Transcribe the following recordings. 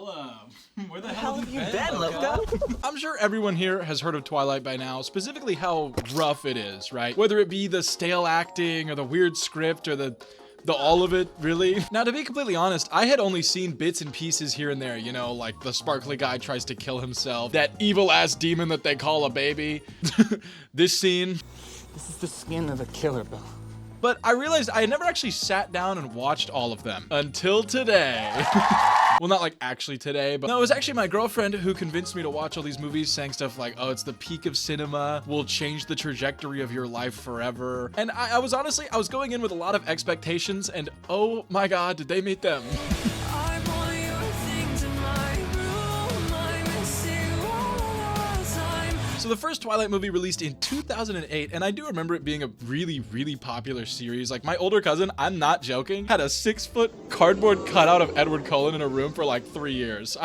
Bella. Where the hell have you been, Loco? I'm sure everyone here has heard of Twilight by now, specifically how rough it is, right? Whether it be the stale acting or the weird script or the all of it, really. Now, to be completely honest, I had only seen bits and pieces here and there, you know, like the sparkly guy tries to kill himself, that evil-ass demon that they call a baby, this scene. This is the skin of a killer, Bella. But I realized I had never actually sat down and watched all of them until today. Well, not like actually today, but no, it was actually my girlfriend who convinced me to watch all these movies, saying stuff like, oh, it's the peak of cinema, will change the trajectory of your life forever. And I was honestly, I was going in with a lot of expectations, and oh my God, did they meet them. So the first Twilight movie released in 2008, and I do remember it being a really, really popular series. Like, my older cousin, I'm not joking, had a 6-foot cardboard cutout of Edward Cullen in a room for like 3 years.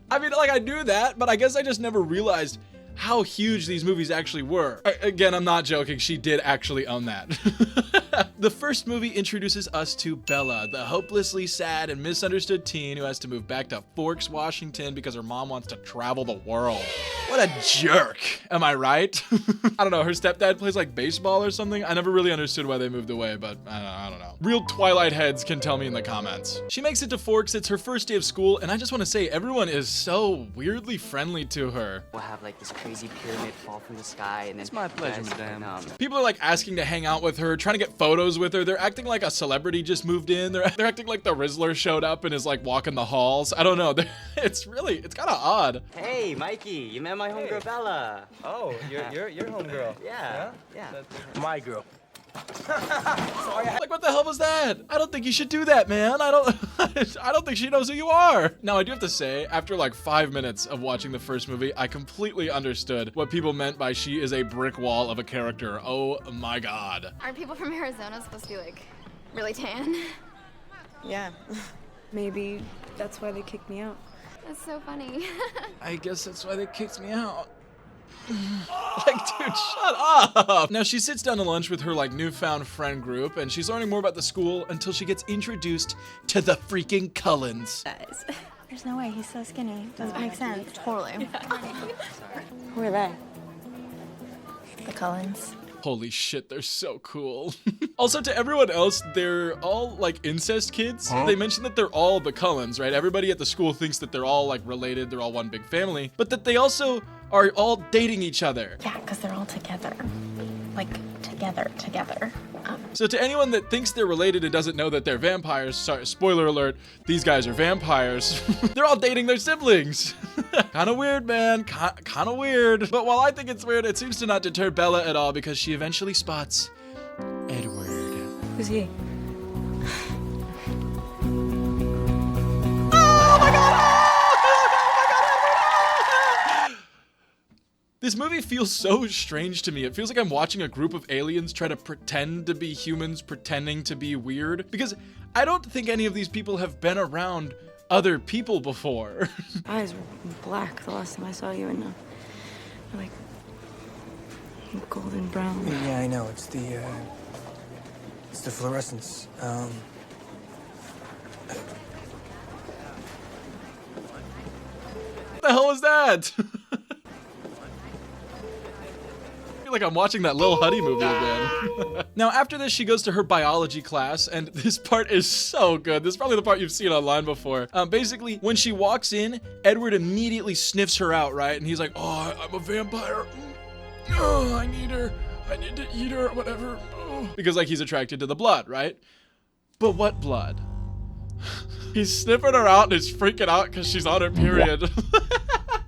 I mean, like, I knew that, but I guess I just never realized how huge these movies actually were. Again, I'm not joking, she did actually own that. The first movie introduces us to Bella, the hopelessly sad and misunderstood teen who has to move back to Forks, Washington because her mom wants to travel the world. What a jerk, am I right? I don't know, her stepdad plays like baseball or something. I never really understood why they moved away, but I don't know. Real Twilight heads can tell me in the comments. She makes it to Forks, it's her first day of school, and I just want to say everyone is so weirdly friendly to her. We'll have like this crazy pyramid fall from the sky, and then It's my pleasure, madam. People are like asking to hang out with her, trying to get photos with her. They're acting like a celebrity just moved in. They're acting like the Rizzler showed up and is like walking the halls. I don't know. It's kind of odd. Hey, Mikey, you met my homegirl Bella. Oh, your homegirl. Yeah. My girl. Like, what the hell was that? I don't think you should do that, man. I don't think she knows who you are. Now, I do have to say, after like 5 minutes of watching the first movie, I completely understood what people meant by she is a brick wall of a character. Oh my God. Aren't people from Arizona supposed to be like really tan? Yeah. Maybe that's why they kicked me out. That's so funny. I guess that's why they kicked me out. Like, dude, shut up! Now, she sits down to lunch with her, like, newfound friend group, and she's learning more about the school until she gets introduced to the freaking Cullens. Guys, there's no way, he's so skinny. Doesn't make sense. Totally. Who are they? The Cullens. Holy shit, they're so cool. Also, to everyone else, they're all, like, incest kids. Huh? They mentioned that they're all the Cullens, right? Everybody at the school thinks that they're all, like, related, they're all one big family, but that they also are all dating each other. Yeah, because they're all together. Like, together. So to anyone that thinks they're related and doesn't know that they're vampires, sorry, spoiler alert, these guys are vampires. They're all dating their siblings. Kind of weird, man, kind of weird. But while I think it's weird, it seems to not deter Bella at all because she eventually spots Edward. Who's he? This movie feels so strange to me. It feels like I'm watching a group of aliens try to pretend to be humans pretending to be weird. Because I don't think any of these people have been around other people before. Eyes were black the last time I saw you, and they're like golden brown. Yeah, I know. It's the fluorescence. What the hell was that? I feel like I'm watching that Lil Huddy movie again. Now, after this, she goes to her biology class, and this part is so good. This is probably the part you've seen online before. Basically, when she walks in, Edward immediately sniffs her out, right? And he's like, oh, I'm a vampire. Oh, I need her. I need to eat her, whatever. Oh. Because, like, he's attracted to the blood, right? But what blood? He's sniffing her out and is freaking out because she's on her period.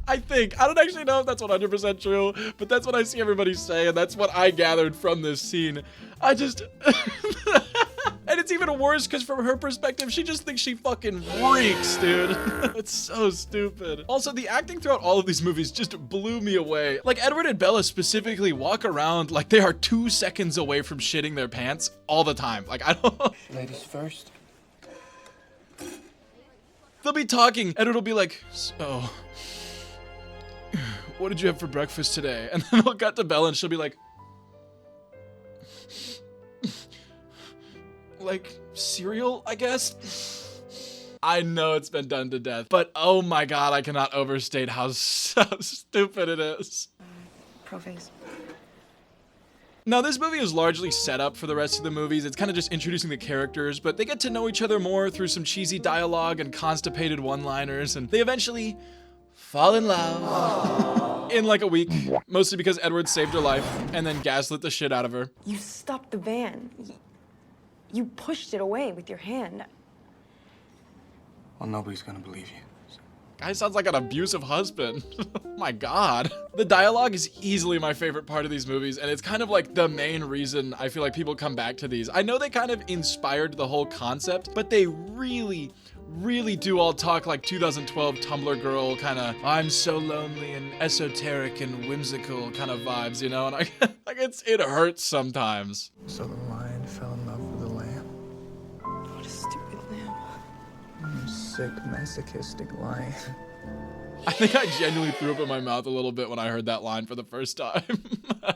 I don't actually know if that's 100% true, but that's what I see everybody say, and that's what I gathered from this scene. And it's even worse because from her perspective, she just thinks she fucking reeks, dude. It's so stupid. Also, the acting throughout all of these movies just blew me away. Like, Edward and Bella specifically walk around like they are 2 seconds away from shitting their pants all the time. Like, I don't... Ladies first. They'll be talking, Edward will be like, so... what did you have for breakfast today? And then we'll cut to Bella and she'll be like, cereal, I guess? I know it's been done to death, but oh my god, I cannot overstate how so stupid it is. Pro face. Now, this movie is largely set up for the rest of the movies. It's kind of just introducing the characters, but they get to know each other more through some cheesy dialogue and constipated one-liners, and they eventually fall in love in like a week, mostly because Edward saved her life and then gaslit the shit out of her. You stopped the van. You pushed it away with your hand. Well, nobody's gonna believe you. Guy sounds like an abusive husband. My god. The dialogue is easily my favorite part of these movies, and it's kind of like the main reason I feel like people come back to these. I know they kind of inspired the whole concept, but they really do all talk like 2012 Tumblr girl kind of I'm so lonely and esoteric and whimsical kind of vibes, you know? And like it hurts sometimes. So the lion fell in love with the lamb. What a stupid lamb. You sick, masochistic lion. I think I genuinely threw up in my mouth a little bit when I heard that line for the first time.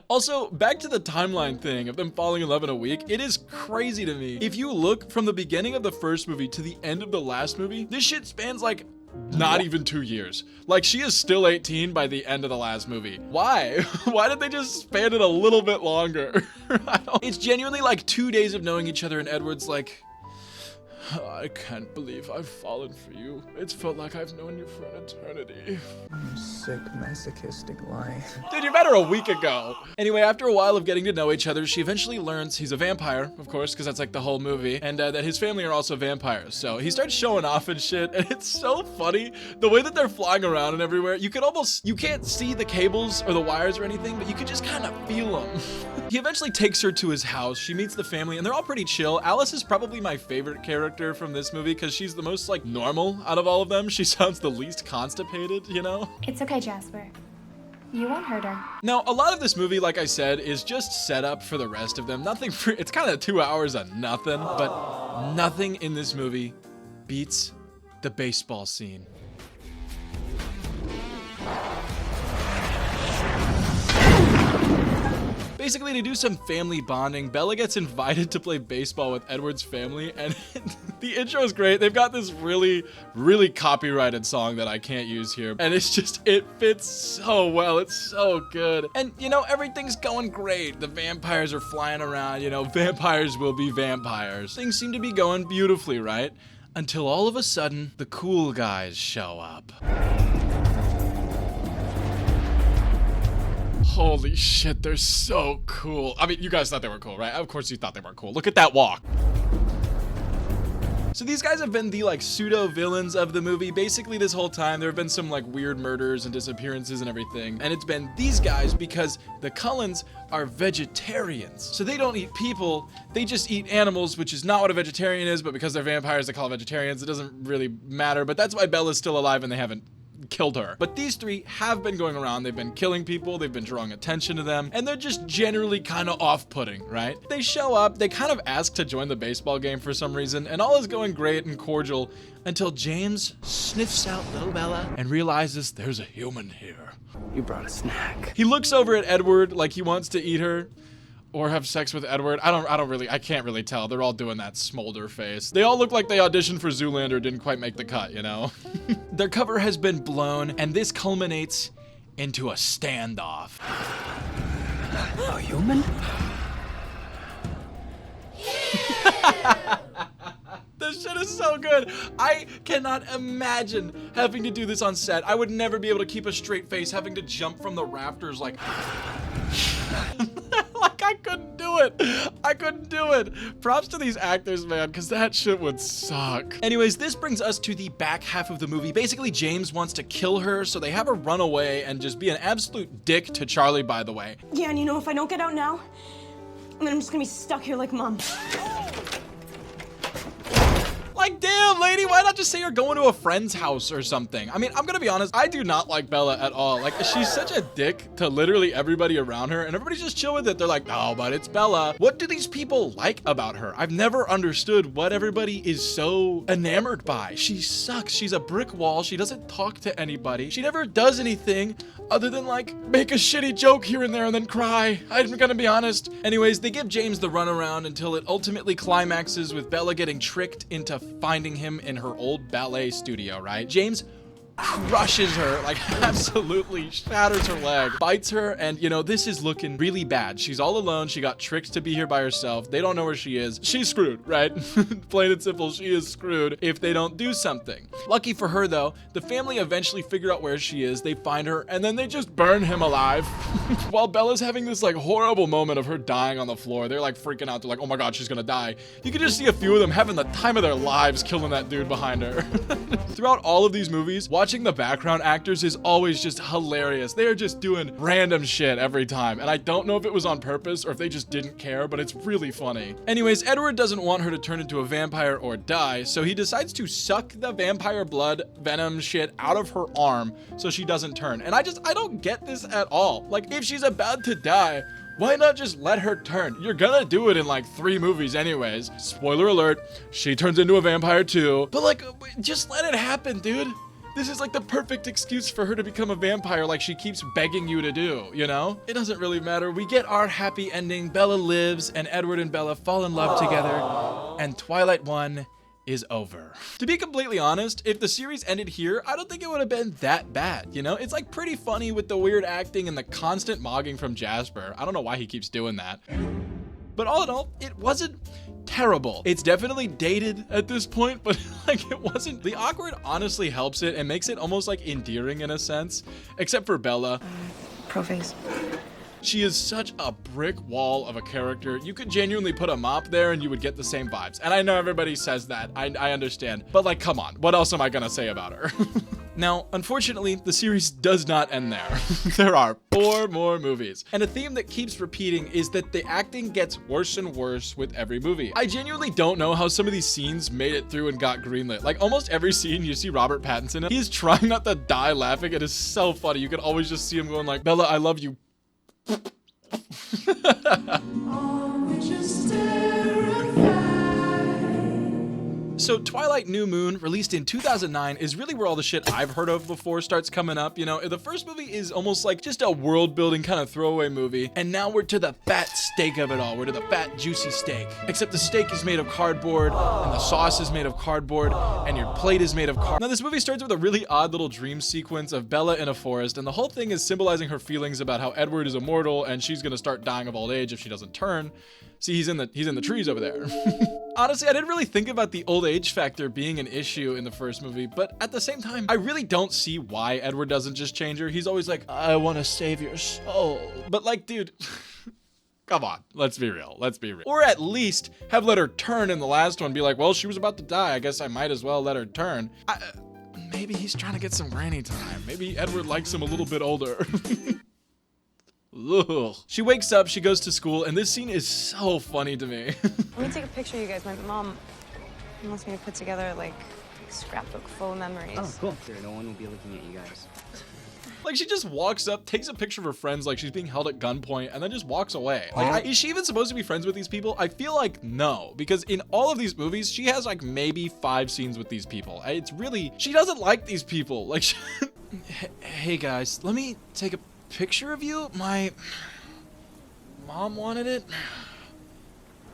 Also, back to the timeline thing of them falling in love in a week, it is crazy to me. If you look from the beginning of the first movie to the end of the last movie, this shit spans like not even 2 years. Like, she is still 18 by the end of the last movie. Why? Why did they just span it a little bit longer? It's genuinely like 2 days of knowing each other, and Edward's like, I can't believe I've fallen for you. It's felt like I've known you for an eternity. You sick, masochistic lion. Dude, you met her a week ago. Anyway, after a while of getting to know each other, she eventually learns he's a vampire, of course, because that's like the whole movie, and that his family are also vampires. So he starts showing off and shit, and it's so funny. The way that they're flying around and everywhere, you can't see the cables or the wires or anything, but you could just kind of feel them. He eventually takes her to his house. She meets the family, and they're all pretty chill. Alice is probably my favorite character from this movie because she's the most like normal out of all of them. She sounds the least constipated, you know? It's okay, Jasper. You won't hurt her. Now, a lot of this movie, like I said, is just set up for the rest of them. It's kind of 2 hours of nothing, but nothing in this movie beats the baseball scene. Basically, to do some family bonding, Bella gets invited to play baseball with Edward's family, and the intro is great. They've got this really copyrighted song that I can't use here, and it fits so well. It's so good. And, you know, everything's going great. The vampires are flying around, you know, vampires will be vampires. Things seem to be going beautifully, right? Until all of a sudden, the cool guys show up. Holy shit, they're so cool. I mean, you guys thought they were cool, right? Of course you thought they were cool. Look at that walk. So these guys have been the like pseudo villains of the movie. Basically this whole time there have been some like weird murders and disappearances and everything. And it's been these guys because the Cullens are vegetarians. So they don't eat people, they just eat animals, which is not what a vegetarian is, but because they're vampires they call them vegetarians. It doesn't really matter, but that's why Bella's still alive and they haven't killed her. But these three have been going around, they've been killing people, they've been drawing attention to them, and they're just generally kind of off-putting, right? They show up, they kind of ask to join the baseball game for some reason, and all is going great and cordial until James sniffs out little Bella and realizes there's a human here. You brought a snack. He looks over at Edward like he wants to eat her or have sex with Edward. I can't really tell. They're all doing that smolder face. They all look like they auditioned for Zoolander, didn't quite make the cut, you know? Their cover has been blown, and this culminates into a standoff. A human? This shit is so good. I cannot imagine having to do this on set. I would never be able to keep a straight face, having to jump from the rafters like... Like, I couldn't do it. I couldn't do it. Props to these actors, man, because that shit would suck. Anyways, this brings us to the back half of the movie. Basically, James wants to kill her, so they have her run away and just be an absolute dick to Charlie, by the way. Yeah, and you know, if I don't get out now, then I'm just gonna be stuck here like Mom. Like, damn, lady, why not just say you're going to a friend's house or something? I mean, I'm gonna be honest, I do not like Bella at all. Like, she's such a dick to literally everybody around her, and everybody's just chill with it. They're like, oh, but it's Bella. What do these people like about her? I've never understood what everybody is so enamored by. She sucks. She's a brick wall. She doesn't talk to anybody. She never does anything other than, like, make a shitty joke here and there and then cry. I'm gonna be honest. Anyways, they give James the runaround until it ultimately climaxes with Bella getting tricked into finding him in her old ballet studio, right? James crushes her, like absolutely shatters her leg, bites her, and you know, this is looking really bad. She's all alone. She got tricked to be here by herself. They don't know where she is. She's screwed, right? Plain and simple, she is screwed if they don't do something. Lucky for her though, the family eventually figure out where she is. They find her and then they just burn him alive. While Bella's having this like horrible moment of her dying on the floor, they're like freaking out. They're like, oh my god, she's gonna die. You can just see a few of them having the time of their lives killing that dude behind her. Throughout all of these movies, watching the background actors is always just hilarious. They are just doing random shit every time, and I don't know if it was on purpose or if they just didn't care, but it's really funny. Anyways, Edward doesn't want her to turn into a vampire or die, so he decides to suck the vampire blood venom shit out of her arm so she doesn't turn. And I don't get this at all. Like, if she's about to die, why not just let her turn? You're gonna do it in like 3 movies anyways. Spoiler alert, she turns into a vampire too. But like, just let it happen, dude. This is like the perfect excuse for her to become a vampire like she keeps begging you to do, you know? It doesn't really matter. We get our happy ending. Bella lives and Edward and Bella fall in love together, and Twilight 1 is over. To be completely honest, if the series ended here, I don't think it would have been that bad, you know? It's like pretty funny with the weird acting and the constant mogging from Jasper. I don't know why he keeps doing that. But all in all, it wasn't terrible. It's definitely dated at this point, but like it wasn't. The awkward honestly helps it and makes it almost like endearing in a sense, except for Bella. Pro-face. She is such a brick wall of a character. You could genuinely put a mop there and you would get the same vibes. And I know everybody says that. I understand. But like, come on. What else am I gonna say about her? Now, unfortunately, the series does not end there. There are 4 more movies. And a theme that keeps repeating is that the acting gets worse and worse with every movie. I genuinely don't know how some of these scenes made it through and got greenlit. Like almost every scene you see Robert Pattinson in, he's trying not to die laughing. It is so funny. You can always just see him going like, Bella, I love you. So Twilight New Moon, released in 2009, is really where all the shit I've heard of before starts coming up. You know, the first movie is almost like just a world building kind of throwaway movie. And now we're to the fat steak of it all. We're to the fat juicy steak. Except the steak is made of cardboard and the sauce is made of cardboard and your plate is made of cardboard. Now this movie starts with a really odd little dream sequence of Bella in a forest, and the whole thing is symbolizing her feelings about how Edward is immortal and she's gonna start dying of old age if she doesn't turn. See, he's in the trees over there. Honestly, I didn't really think about the old age factor being an issue in the first movie, but at the same time, I really don't see why Edward doesn't just change her. He's always like, I want to save your soul. But like, dude, come on, let's be real. Or at least have let her turn in the last one, be like, well, she was about to die. I guess I might as well let her turn. Maybe he's trying to get some granny time. Maybe Edward likes him a little bit older. Ugh. She wakes up, she goes to school, and this scene is so funny to me. Let me take a picture of you guys. My mom wants me to put together like a scrapbook full of memories. Oh, cool. Sure, no one will be looking at you guys. Like, she just walks up, takes a picture of her friends like she's being held at gunpoint, and then just walks away. Like, is she even supposed to be friends with these people? I feel like no, because in all of these movies, she has like maybe 5 scenes with these people. It's really, she doesn't like these people. Like, hey guys, let me take a picture of you. My mom wanted it.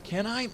Can I?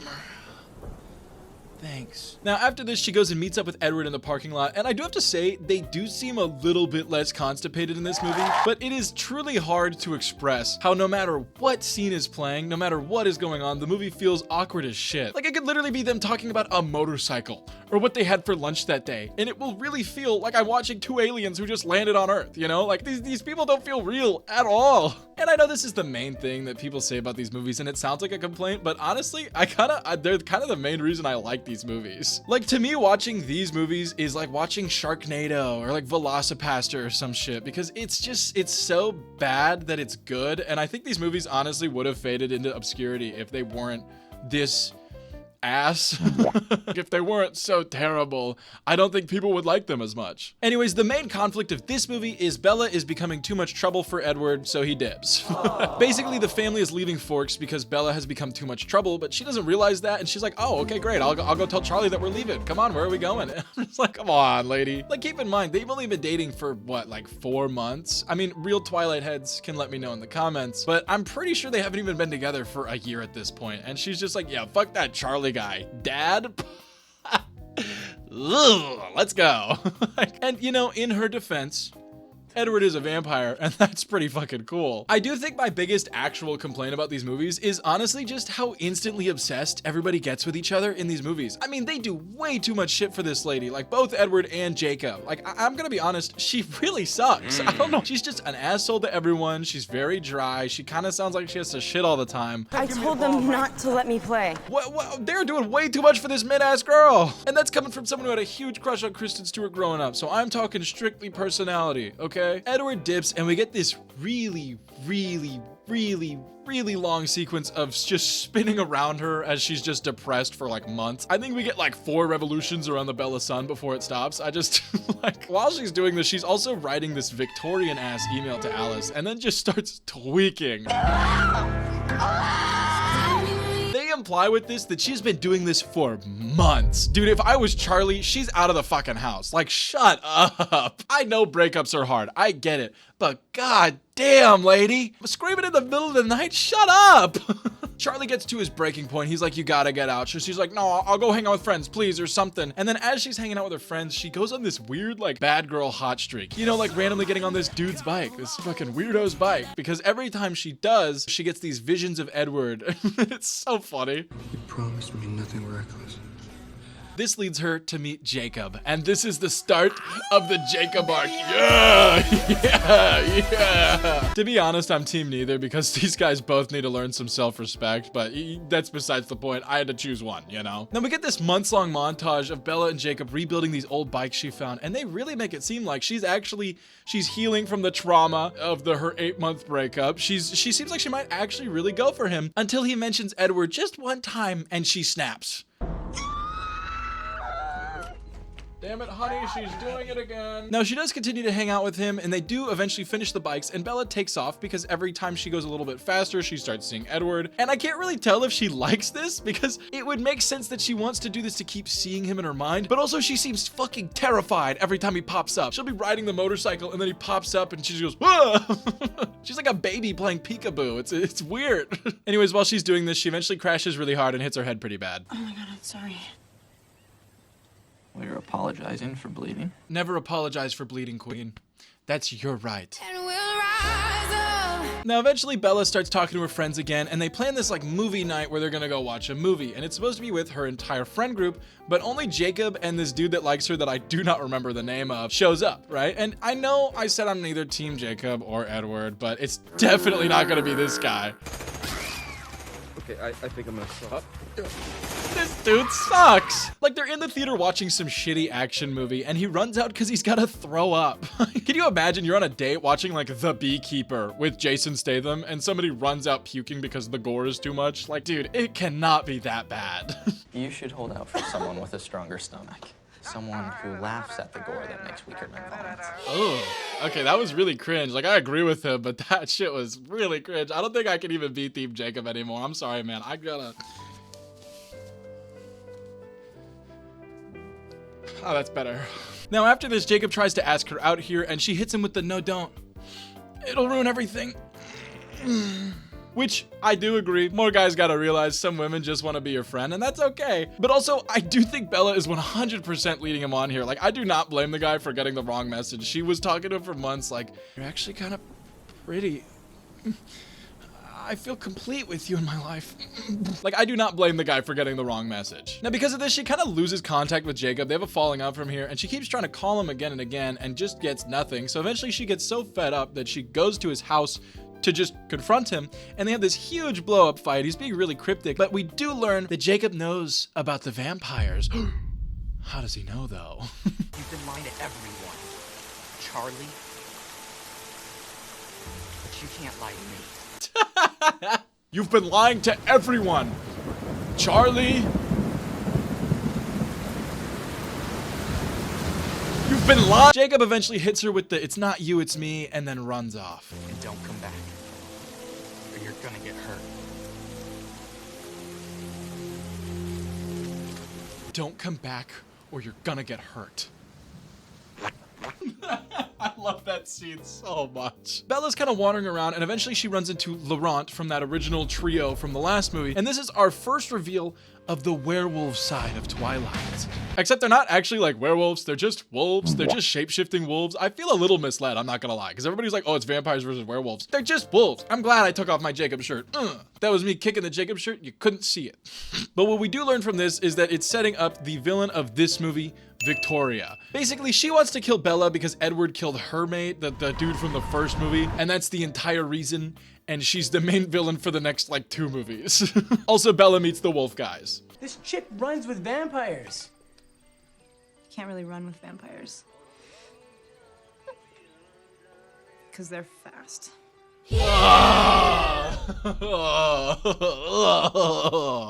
Thanks. Now, after this, she goes and meets up with Edward in the parking lot, and I do have to say, they do seem a little bit less constipated in this movie, but it is truly hard to express how no matter what scene is playing, no matter what is going on, the movie feels awkward as shit. Like, it could literally be them talking about a motorcycle, or what they had for lunch that day, and it will really feel like I'm watching 2 aliens who just landed on Earth, you know? Like, these people don't feel real at all. And I know this is the main thing that people say about these movies, and it sounds like a complaint, but honestly, they're kind of the main reason I like these movies. Like, to me, watching these movies is like watching Sharknado or like Velocipaster or some shit, because it's so bad that it's good. And I think these movies honestly would have faded into obscurity if they weren't this ass. If they weren't so terrible, I don't think people would like them as much. Anyways, the main conflict of this movie is Bella is becoming too much trouble for Edward, so he dips. Basically, the family is leaving Forks because Bella has become too much trouble, but she doesn't realize that, and she's like, oh, okay, great, I'll go tell Charlie that we're leaving. Come on, where are we going? And I'm just like, come on, lady. Like, keep in mind, they've only been dating for, what, like 4 months? I mean, real Twilight heads can let me know in the comments, but I'm pretty sure they haven't even been together for a year at this point, and she's just like, yeah, fuck that Charlie guy. Dad? ugh, let's go. And you know, in her defense, Edward is a vampire, and that's pretty fucking cool. I do think my biggest actual complaint about these movies is honestly just how instantly obsessed everybody gets with each other in these movies. I mean, they do way too much shit for this lady, like both Edward and Jacob. Like, I'm gonna be honest, she really sucks. I don't know, she's just an asshole to everyone. She's very dry. She kind of sounds like she has to shit all the time. I told them not to let me play. What? They're doing way too much for this mid-ass girl. And that's coming from someone who had a huge crush on Kristen Stewart growing up, so I'm talking strictly personality, okay? Edward dips, and we get this really long sequence of just spinning around her as she's just depressed for like months. I think we get like 4 revolutions around the Bella sun before it stops. I just like, while she's doing this, she's also writing this Victorian ass email to Alice and then just starts tweaking. They imply with this that she's been doing this for months. Dude, if I was Charlie, she's out of the fucking house. Like, shut up. I know breakups are hard. I get it. But god damn, lady. Screaming in the middle of the night? Shut up. Charlie gets to his breaking point. He's like, you gotta get out. So she's like, no, I'll go hang out with friends, please, or something. And then as she's hanging out with her friends, she goes on this weird, like, bad girl hot streak. You know, like randomly getting on this dude's bike, this fucking weirdo's bike. Because every time she does, she gets these visions of Edward. It's so funny. You promised me nothing reckless. This leads her to meet Jacob, and this is the start of the Jacob arc. Yeah. To be honest, I'm team neither because these guys both need to learn some self-respect, but that's besides the point. I had to choose one, you know? Then we get this months-long montage of Bella and Jacob rebuilding these old bikes she found, and they really make it seem like she's healing from the trauma of her 8-month breakup. She seems like she might actually really go for him until he mentions Edward just one time, and she snaps. Damn it, honey, she's doing it again. Now, she does continue to hang out with him, and they do eventually finish the bikes, and Bella takes off because every time she goes a little bit faster, she starts seeing Edward. And I can't really tell if she likes this because it would make sense that she wants to do this to keep seeing him in her mind, but also she seems fucking terrified every time he pops up. She'll be riding the motorcycle, and then he pops up, and she just goes, whoa! She's like a baby playing peekaboo. It's weird. Anyways, while she's doing this, she eventually crashes really hard and hits her head pretty bad. Oh my god, I'm sorry. Well, you're apologizing for bleeding. Never apologize for bleeding, queen. That's your right. And we'll rise up. Now, eventually, Bella starts talking to her friends again, and they plan this like movie night where they're gonna go watch a movie, and it's supposed to be with her entire friend group, but only Jacob and this dude that likes her that I do not remember the name of shows up, right? And I know I said I'm neither team Jacob or Edward, but it's definitely not gonna be this guy. Okay, I think I'm gonna stop. This dude sucks. Like, they're in the theater watching some shitty action movie and he runs out because he's gotta throw up. Can you imagine you're on a date watching like The Beekeeper with Jason Statham and somebody runs out puking because the gore is too much? Like, dude, it cannot be that bad. You should hold out for someone with a stronger stomach. Someone who laughs at the gore that makes weaker men vomit. Oh, okay, that was really cringe. Like, I agree with him, but that shit was really cringe. I don't think I can even be Team Jacob anymore. I'm sorry, man. I gotta... Oh, that's better. Now, after this, Jacob tries to ask her out here, and she hits him with the no, don't. It'll ruin everything. Which, I do agree, more guys gotta realize some women just want to be your friend, and that's okay. But also, I do think Bella is 100% leading him on here. Like, I do not blame the guy for getting the wrong message. She was talking to him for months, like, you're actually kind of pretty. I feel complete with you in my life. Like, I do not blame the guy for getting the wrong message. Now, because of this, she kind of loses contact with Jacob. They have a falling out from here, and she keeps trying to call him again and again, and just gets nothing. So eventually, she gets so fed up that she goes to his house to just confront him, and they have this huge blow-up fight. He's being really cryptic, but we do learn that Jacob knows about the vampires. How does he know, though? You've been lying to everyone, Charlie. But you can't lie to me. You've been lying to everyone, Charlie. You've been lying. Jacob eventually hits her with the "it's not you, it's me," and then runs off. And don't come back, or you're gonna get hurt. Don't come back, or you're gonna get hurt. I love that scene so much. Bella's kind of wandering around, and eventually she runs into Laurent from that original trio from the last movie, and this is our first reveal of the werewolf side of Twilight. Except they're not actually like werewolves, they're just wolves. They're just shape-shifting wolves. I feel a little misled, I'm not gonna lie, because everybody's like, oh, it's vampires versus werewolves. They're just wolves. I'm glad I took off my Jacob shirt. If that was me kicking the Jacob shirt, you couldn't see it. But what we do learn from this is that it's setting up the villain of this movie, Victoria. Basically, she wants to kill Bella because Edward killed her mate, the dude from the first movie, and that's the entire reason, and she's the main villain for the next, like, 2 movies. Also, Bella meets the wolf guys. This chick runs with vampires. Can't really run with vampires. Because they're fast.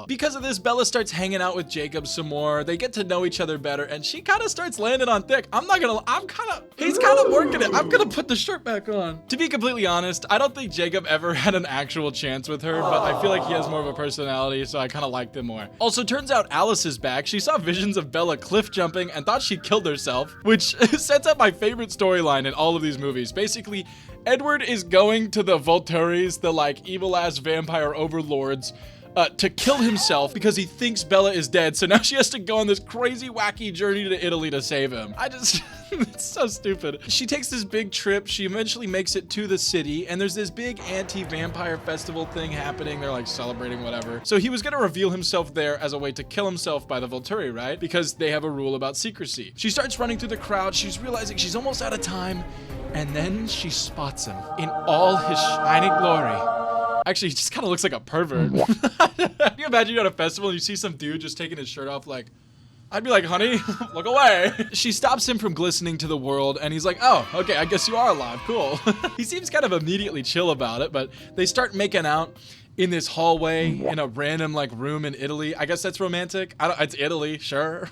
Because of this, Bella starts hanging out with Jacob some more. They get to know each other better, and she kind of starts landing on thick. He's kind of working it. I'm gonna put the shirt back on. To be completely honest, I don't think Jacob ever had an actual chance with her, but I feel like he has more of a personality, so I kind of liked him more. Also, turns out Alice is back. She saw visions of Bella cliff jumping and thought she killed herself, which sets up my favorite storyline in all of these movies. Basically, Edward is going to the Volturis, the like evil-ass vampire overlords, to kill himself because he thinks Bella is dead. So now she has to go on this crazy, wacky journey to Italy to save him. It's so stupid. She takes this big trip. She eventually makes it to the city, and there's this big anti-vampire festival thing happening. They're like celebrating whatever. So he was gonna reveal himself there as a way to kill himself by the Volturi, right? Because they have a rule about secrecy. She starts running through the crowd. She's realizing she's almost out of time. And then she spots him in all his shining glory. Actually, he just kind of looks like a pervert. Can you imagine you're at a festival and you see some dude just taking his shirt off like, I'd be like, honey, look away. She stops him from glistening to the world, and he's like, oh, okay, I guess you are alive, cool. He seems kind of immediately chill about it, but they start making out in this hallway in a random like room in Italy. I guess that's romantic. It's Italy, sure.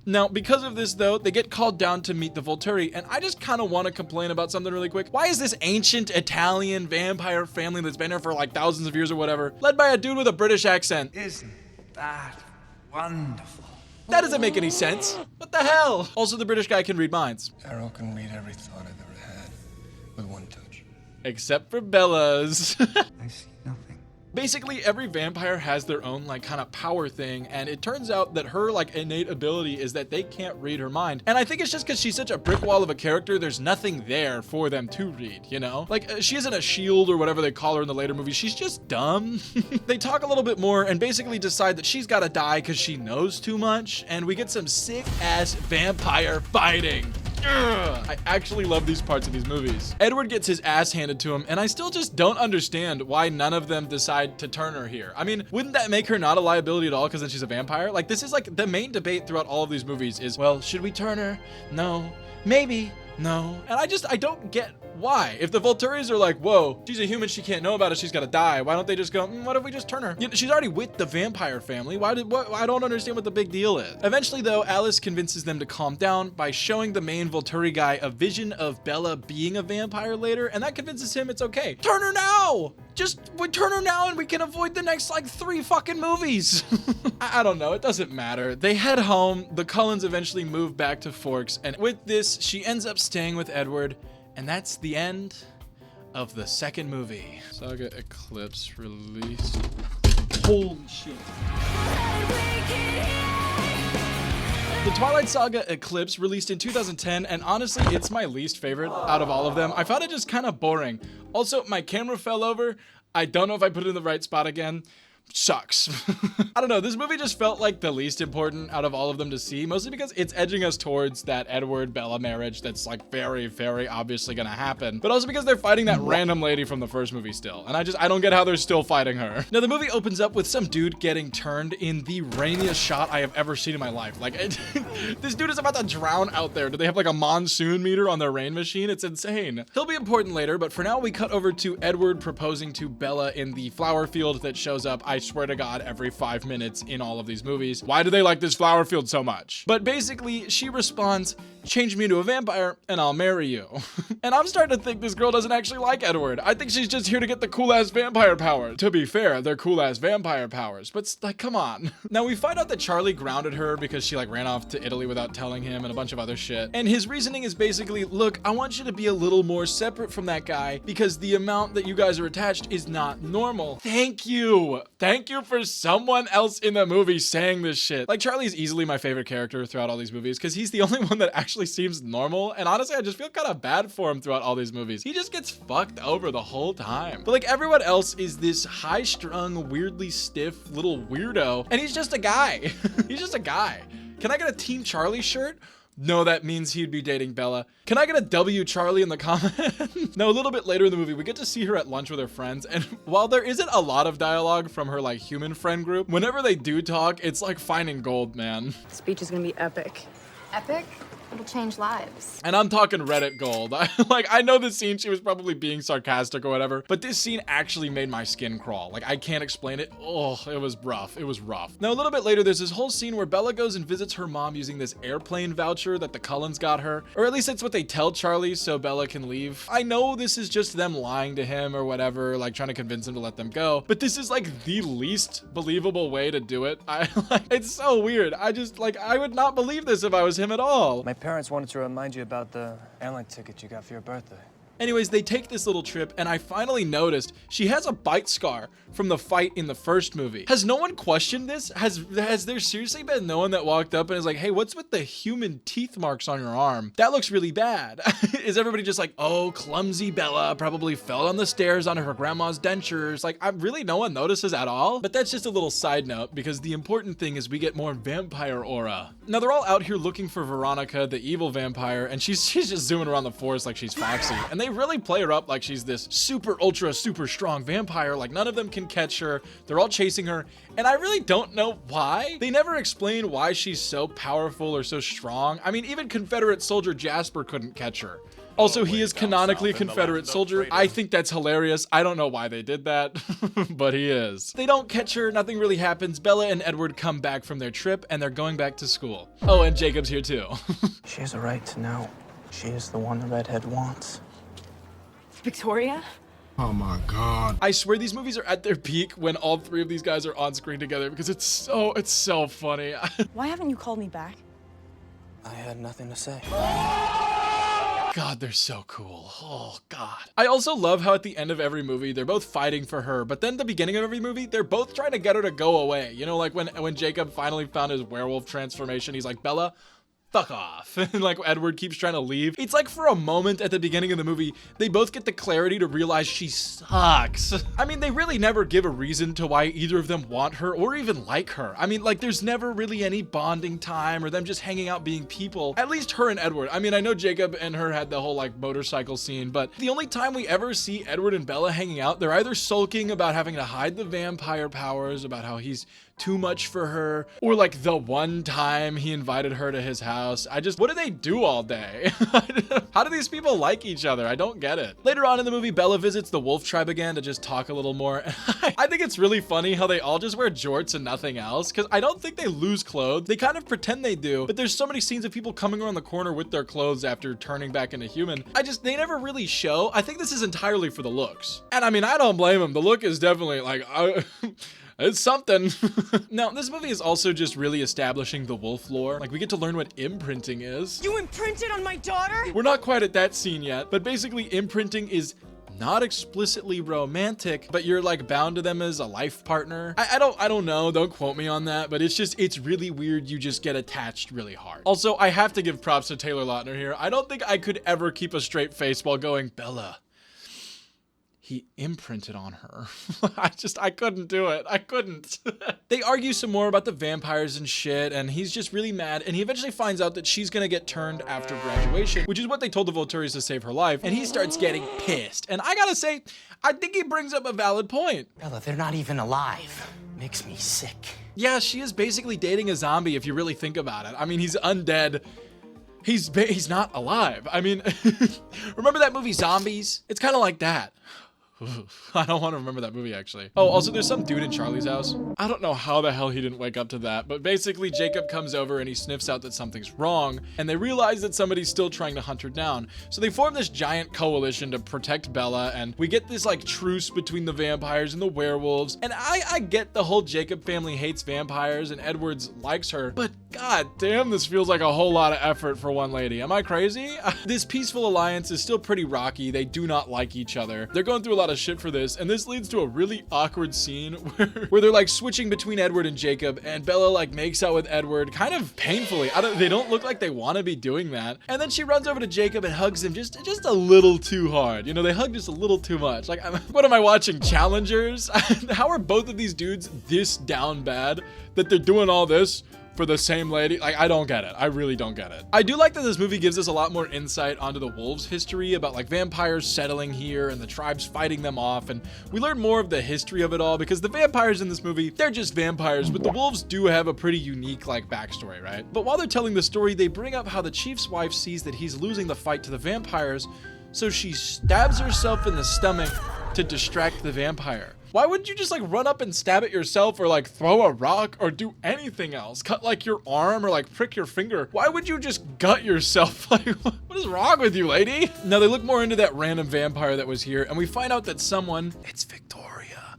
Now, because of this though, they get called down to meet the Volturi, and I just kind of want to complain about something really quick. Why is this ancient Italian vampire family that's been here for like thousands of years or whatever, led by a dude with a British accent? Isn't that wonderful? That doesn't make any sense. What the hell? Also, the British guy can read minds. Arrow can read every thought I've ever had with one touch. Except for Bella's. I see nothing. Basically, every vampire has their own like kind of power thing, and it turns out that her like innate ability is that they can't read her mind. And I think it's just because she's such a brick wall of a character, there's nothing there for them to read, you know? Like, she isn't a shield or whatever they call her in the later movies. She's just dumb. They talk a little bit more and basically decide that she's gotta die because she knows too much, and we get some sick-ass vampire fighting. I actually love these parts of these movies. Edward gets his ass handed to him, and I still just don't understand why none of them decide to turn her here. I mean, wouldn't that make her not a liability at all because then she's a vampire? Like, this is like the main debate throughout all of these movies is, well, should we turn her? No. Maybe. No. And I don't get why. If the Volturis are like, whoa, she's a human, she can't know about it, she's gotta die, why don't they just go, what if we just turn her? You know, she's already with the vampire family. I don't understand what the big deal is. Eventually though, Alice convinces them to calm down by showing the main Volturi guy a vision of Bella being a vampire later, and that convinces him it's okay. Turn her now! We turn her now and we can avoid the next like 3 fucking movies. I don't know, it doesn't matter. They head home, the Cullens eventually move back to Forks, and with this, she ends up staying with Edward, and that's the end of the second movie. Saga Eclipse released. Holy shit. The Twilight Saga Eclipse released in 2010, and honestly, it's my least favorite out of all of them. I found it just kind of boring. Also, my camera fell over. I don't know if I put it in the right spot again. Sucks. I don't know, this movie just felt like the least important out of all of them to see, mostly because it's edging us towards that Edward-Bella marriage that's like very, very obviously gonna happen, but also because they're fighting that random lady from the first movie still, and I don't get how they're still fighting her. Now, the movie opens up with some dude getting turned in the rainiest shot I have ever seen in my life. Like, this dude is about to drown out there. Do they have like a monsoon meter on their rain machine? It's insane. He'll be important later, but for now we cut over to Edward proposing to Bella in the flower field that shows up. I I swear to God, every 5 minutes in all of these movies. Why do they like this flower field so much? But basically, she responds, change me into a vampire and I'll marry you. And I'm starting to think this girl doesn't actually like Edward. I think she's just here to get the cool ass vampire power. To be fair, they're cool ass vampire powers, but like, come on. Now we find out that Charlie grounded her because she like ran off to Italy without telling him and a bunch of other shit. And his reasoning is basically, look, I want you to be a little more separate from that guy because the amount that you guys are attached is not normal. Thank you. Thank you for someone else in the movie saying this shit. Like, Charlie is easily my favorite character throughout all these movies because he's the only one that actually seems normal. And honestly, I just feel kind of bad for him throughout all these movies. He just gets fucked over the whole time. But like, everyone else is this high-strung, weirdly stiff little weirdo. And he's just a guy. He's just a guy. Can I get a Team Charlie shirt? No, that means he'd be dating Bella. Can I get a W Charlie in the comment? Now, a little bit later in the movie, we get to see her at lunch with her friends. And while there isn't a lot of dialogue from her like human friend group, whenever they do talk, it's like finding gold, man. Speech is gonna be epic. Epic? It'll change lives. And I'm talking Reddit gold. I know the scene, she was probably being sarcastic or whatever, but this scene actually made my skin crawl. Like, I can't explain it. Oh, it was rough. It was rough. Now, a little bit later, there's this whole scene where Bella goes and visits her mom using this airplane voucher that the Cullens got her. Or at least that's what they tell Charlie so Bella can leave. I know this is just them lying to him or whatever, like trying to convince him to let them go, but this is like the least believable way to do it. It's so weird. I would not believe this if I was him at all. My parents wanted to remind you about the airline ticket you got for your birthday. Anyways, they take this little trip, and I finally noticed she has a bite scar from the fight in the first movie. Has no one questioned this? Has there seriously been no one that walked up and is like, hey, what's with the human teeth marks on your arm? That looks really bad. Is everybody just like, oh, clumsy Bella probably fell on the stairs on her grandma's dentures? Like, really no one notices at all? But that's just a little side note, because the important thing is we get more vampire aura. Now, they're all out here looking for Veronica, the evil vampire, and she's just zooming around the forest like she's Foxy. And they really play her up like she's this super strong vampire. Like, none of them can catch her. They're all chasing her, and I really don't know why. They never explain why she's so powerful or so strong. I mean, even Confederate soldier Jasper couldn't catch her. Also, he is canonically a Confederate soldier. I think that's hilarious. I don't know why they did that, but he is. They don't catch her, nothing really happens. Bella and Edward come back from their trip, and they're going back to school. Oh, and Jacob's here too. She has a right to know. She is the one the redhead wants. Victoria? Oh my God. I swear these movies are at their peak when all three of these guys are on screen together because it's so funny. Why haven't you called me back? I had nothing to say. God, they're so cool. Oh, God. I also love how at the end of every movie, they're both fighting for her, but then at the beginning of every movie, they're both trying to get her to go away. You know, like when Jacob finally found his werewolf transformation, he's like, Bella, fuck off. And like Edward keeps trying to leave. It's like for a moment at the beginning of the movie, they both get the clarity to realize she sucks. I mean, they really never give a reason to why either of them want her or even like her. I mean, like, there's never really any bonding time or them just hanging out being people. At least her and Edward. I mean, I know Jacob and her had the whole like motorcycle scene, but the only time we ever see Edward and Bella hanging out, they're either sulking about having to hide the vampire powers, about how he's too much for her, or like the one time he invited her to his house. What do they do all day? How do these people like each other? I don't get it. Later on in the movie, Bella visits the wolf tribe again to just talk a little more. I think it's really funny how they all just wear jorts and nothing else, because I don't think they lose clothes. They kind of pretend they do, but there's so many scenes of people coming around the corner with their clothes after turning back into human. They never really show. I think this is entirely for the looks. And I mean, I don't blame them. The look is definitely like, it's something. Now, this movie is also just really establishing the wolf lore. Like, we get to learn what imprinting is. You imprinted on my daughter? We're not quite at that scene yet, but basically imprinting is not explicitly romantic, but you're like bound to them as a life partner. I don't know, don't quote me on that, but it's really weird. You just get attached really hard. Also, I have to give props to Taylor Lautner here. I don't think I could ever keep a straight face while going, Bella, he imprinted on her. I couldn't do it. I couldn't. They argue some more about the vampires and shit, and he's just really mad, and he eventually finds out that she's gonna get turned after graduation, which is what they told the Volturi's to save her life, and he starts getting pissed. And I gotta say, I think he brings up a valid point. Bella, they're not even alive. Makes me sick. Yeah, she is basically dating a zombie if you really think about it. I mean, he's undead. He's not alive. I mean, remember that movie Zombies? It's kind of like that. I don't want to remember that movie, actually. Oh, also, there's some dude in Charlie's house. I don't know how the hell he didn't wake up to that, but basically, Jacob comes over and he sniffs out that something's wrong, and they realize that somebody's still trying to hunt her down. So they form this giant coalition to protect Bella, and we get this, like, truce between the vampires and the werewolves. And I get the whole Jacob family hates vampires, and Edwards likes her, but god damn, this feels like a whole lot of effort for one lady. Am I crazy? This peaceful alliance is still pretty rocky. They do not like each other. They're going through a lot of shit for this, and this leads to a really awkward scene where they're like switching between Edward and Jacob, and Bella like makes out with Edward kind of painfully. They don't look like they want to be doing that. And then she runs over to Jacob and hugs him just a little too hard. You know, they hug just a little too much. Like, what am I watching? Challengers? How are both of these dudes this down bad that they're doing all this for the same lady? Like, I don't get it. I really don't get it. I do like that this movie gives us a lot more insight onto the wolves' history about like vampires settling here and the tribes fighting them off, and we learn more of the history of it all because the vampires in this movie, they're just vampires, but the wolves do have a pretty unique like backstory, right? But while they're telling the story, they bring up how the chief's wife sees that he's losing the fight to the vampires, so she stabs herself in the stomach to distract the vampire. Why wouldn't you just like run up and stab it yourself, or like throw a rock or do anything else? Cut like your arm or like prick your finger. Why would you just gut yourself? Like, what is wrong with you, lady? Now they look more into that random vampire that was here, and we find out that someone, it's Victoria,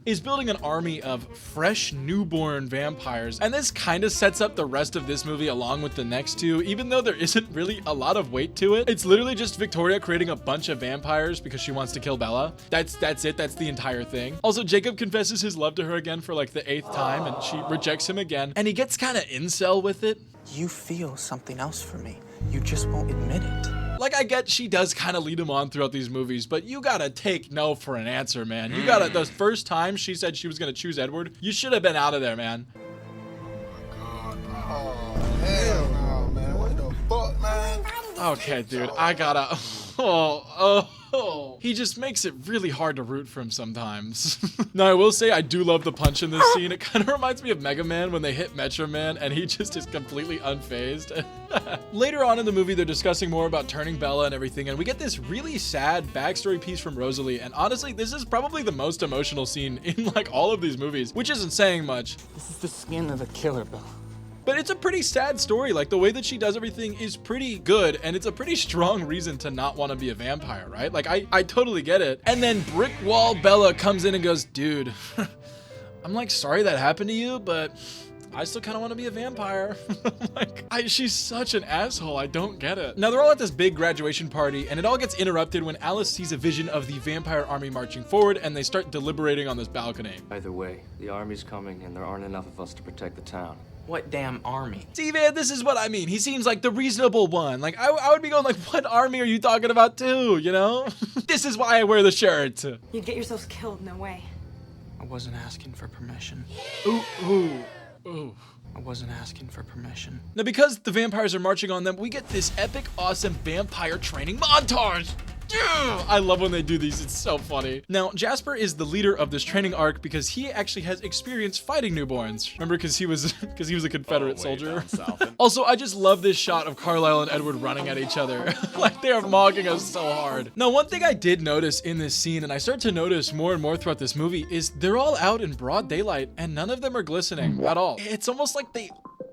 is building an army of fresh newborn vampires. And this kind of sets up the rest of this movie along with the next two, even though there isn't really a lot of weight to it. It's literally just Victoria creating a bunch of vampires because she wants to kill Bella. That's it. That's the entire thing. Also, Jacob confesses his love to her again for like the 8th time, and she rejects him again, and he gets kind of incel with it. You feel something else for me. You just won't admit it. Like, I get she does kind of lead him on throughout these movies, but you gotta take no for an answer, man. You gotta, the first time she said she was gonna choose Edward, you should have been out of there, man. Oh, hell no, man. What the fuck, man? Okay, dude, I gotta, he just makes it really hard to root for him sometimes. Now, I will say I do love the punch in this scene. It kind of reminds me of Mega Man when they hit Metro Man and he just is completely unfazed. Later on in the movie, they're discussing more about turning Bella and everything, and we get this really sad backstory piece from Rosalie, and honestly, this is probably the most emotional scene in like all of these movies, which isn't saying much. This is the skin of a killer, Bella. But it's a pretty sad story. Like, the way that she does everything is pretty good, and it's a pretty strong reason to not want to be a vampire, right? Like, I totally get it. And then Brick Wall Bella comes in and goes, dude, I'm like, sorry that happened to you, but I still kind of want to be a vampire. Like, she's such an asshole. I don't get it. Now, they're all at this big graduation party, and it all gets interrupted when Alice sees a vision of the vampire army marching forward, and they start deliberating on this balcony. Either way, the army's coming, and there aren't enough of us to protect the town. What damn army? See, man, this is what I mean. He seems like the reasonable one. Like, I would be going like, what army are you talking about too, you know? This is why I wear the shirt. You'd get yourselves killed, no way. I wasn't asking for permission. Ooh. I wasn't asking for permission. Now, because the vampires are marching on them, we get this epic, awesome vampire training montage. I love when they do these. It's so funny. Now, Jasper is the leader of this training arc because he actually has experience fighting newborns. Remember, because he was a Confederate soldier. Also, I just love this shot of Carlisle and Edward running at each other. Like, they are mocking us so hard. Now, one thing I did notice in this scene, and I start to notice more and more throughout this movie, is they're all out in broad daylight, and none of them are glistening at all. It's almost like they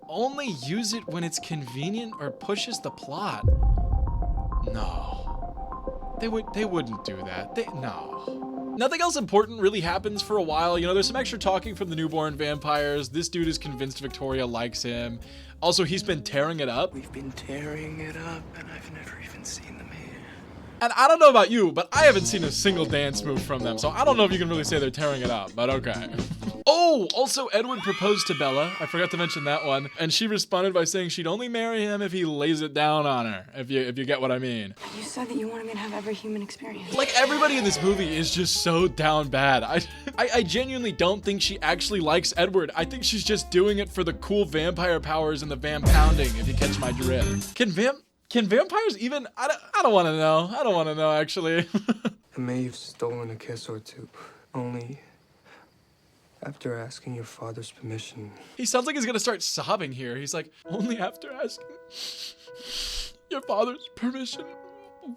only use it when it's convenient or pushes the plot. No. They wouldn't do that. No. Nothing else important really happens for a while. You know, there's some extra talking from the newborn vampires. This dude is convinced Victoria likes him. Also, he's been tearing it up. We've been tearing it up, and I've never even seen them here. And I don't know about you, but I haven't seen a single dance move from them, so I don't know if you can really say they're tearing it up, but okay. Oh, also Edward proposed to Bella. I forgot to mention that one. And she responded by saying she'd only marry him if he lays it down on her, if you get what I mean. You said that you wanted me to have every human experience. Like, everybody in this movie is just so down bad. I genuinely don't think she actually likes Edward. I think she's just doing it for the cool vampire powers and the vamp pounding, if you catch my drift. Can vampires even? I don't want to know. I don't want to know, actually. I may have stolen a kiss or two, only after asking your father's permission. He sounds like he's gonna start sobbing here. He's like, only after asking your father's permission.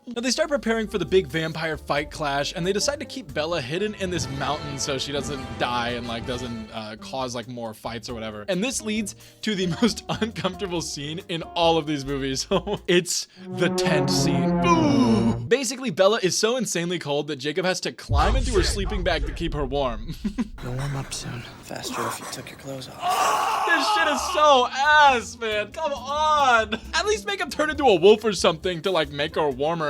Now they start preparing for the big vampire fight clash, and they decide to keep Bella hidden in this mountain so she doesn't die and like doesn't cause like more fights or whatever. And this leads to the most uncomfortable scene in all of these movies. It's the tent scene. Ooh. Basically, Bella is so insanely cold that Jacob has to climb into her sleeping bag to keep her warm. You'll warm up soon. Faster if you took your clothes off. This shit is so ass, man. Come on. At least make him turn into a wolf or something to like make her warmer.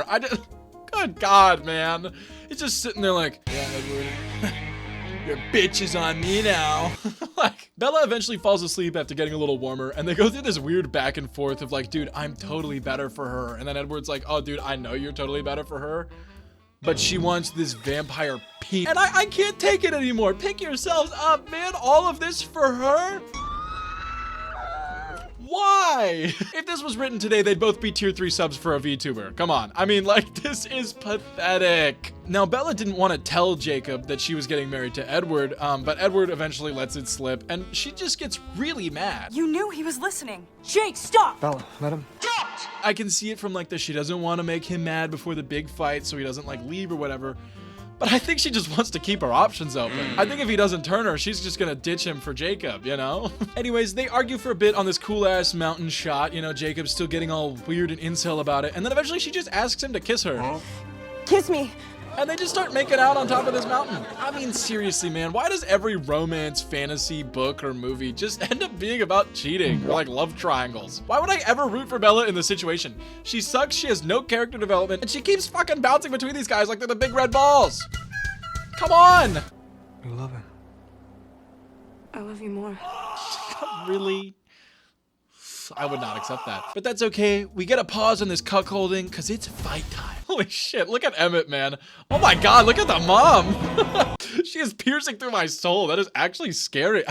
Good God, man. He's just sitting there like, yeah, Edward, your bitch is on me now. Like, Bella eventually falls asleep after getting a little warmer, and they go through this weird back and forth of like, dude, I'm totally better for her. And then Edward's like, oh, dude, I know you're totally better for her, but she wants this vampire pee. And I can't take it anymore. Pick yourselves up, man. All of this for her? Why? If this was written today, they'd both be tier 3 subs for a VTuber. Come on. I mean, like, this is pathetic. Now, Bella didn't want to tell Jacob that she was getting married to Edward, but Edward eventually lets it slip, and she just gets really mad. You knew he was listening. Jake, stop! Bella, let him. Don't! I can see it from, like, she doesn't want to make him mad before the big fight, so he doesn't, like, leave or whatever. But I think she just wants to keep her options open. I think if he doesn't turn her, she's just gonna ditch him for Jacob, you know? Anyways, they argue for a bit on this cool-ass mountain shot. You know, Jacob's still getting all weird and incel about it. And then eventually she just asks him to kiss her. Kiss me. And they just start making out on top of this mountain. I mean, seriously, man, why does every romance, fantasy, book, or movie just end up being about cheating or like love triangles? Why would I ever root for Bella in this situation? She sucks, she has no character development, and she keeps fucking bouncing between these guys like they're the big red balls. Come on! You love him. I love you more. Really? I would not accept that. But that's okay. We get a pause on this cuckolding because it's fight time. Holy shit, look at Emmett, man. Oh my God, look at the mom. She is piercing through my soul. That is actually scary.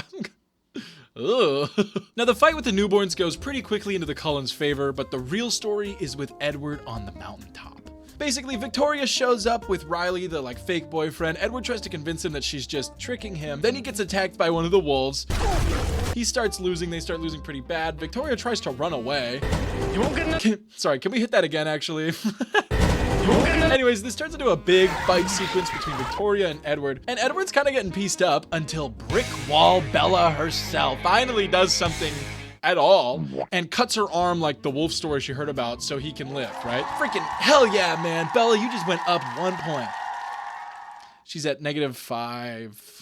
Ugh. Now, the fight with the newborns goes pretty quickly into the Cullens' favor, but the real story is with Edward on the mountaintop. Basically, Victoria shows up with Riley, the like fake boyfriend. Edward tries to convince him that she's just tricking him. Then he gets attacked by one of the wolves. He starts losing. They start losing pretty bad. Victoria tries to run away. You won't get enough. Sorry, can we hit that again, actually? Anyways, this turns into a big fight sequence between Victoria and Edward. And Edward's kind of getting pieced up until Brick Wall Bella herself finally does something at all and cuts her arm like the wolf story she heard about so he can live, right? Freaking hell yeah, man. Bella, you just went up 1 point. She's at -5.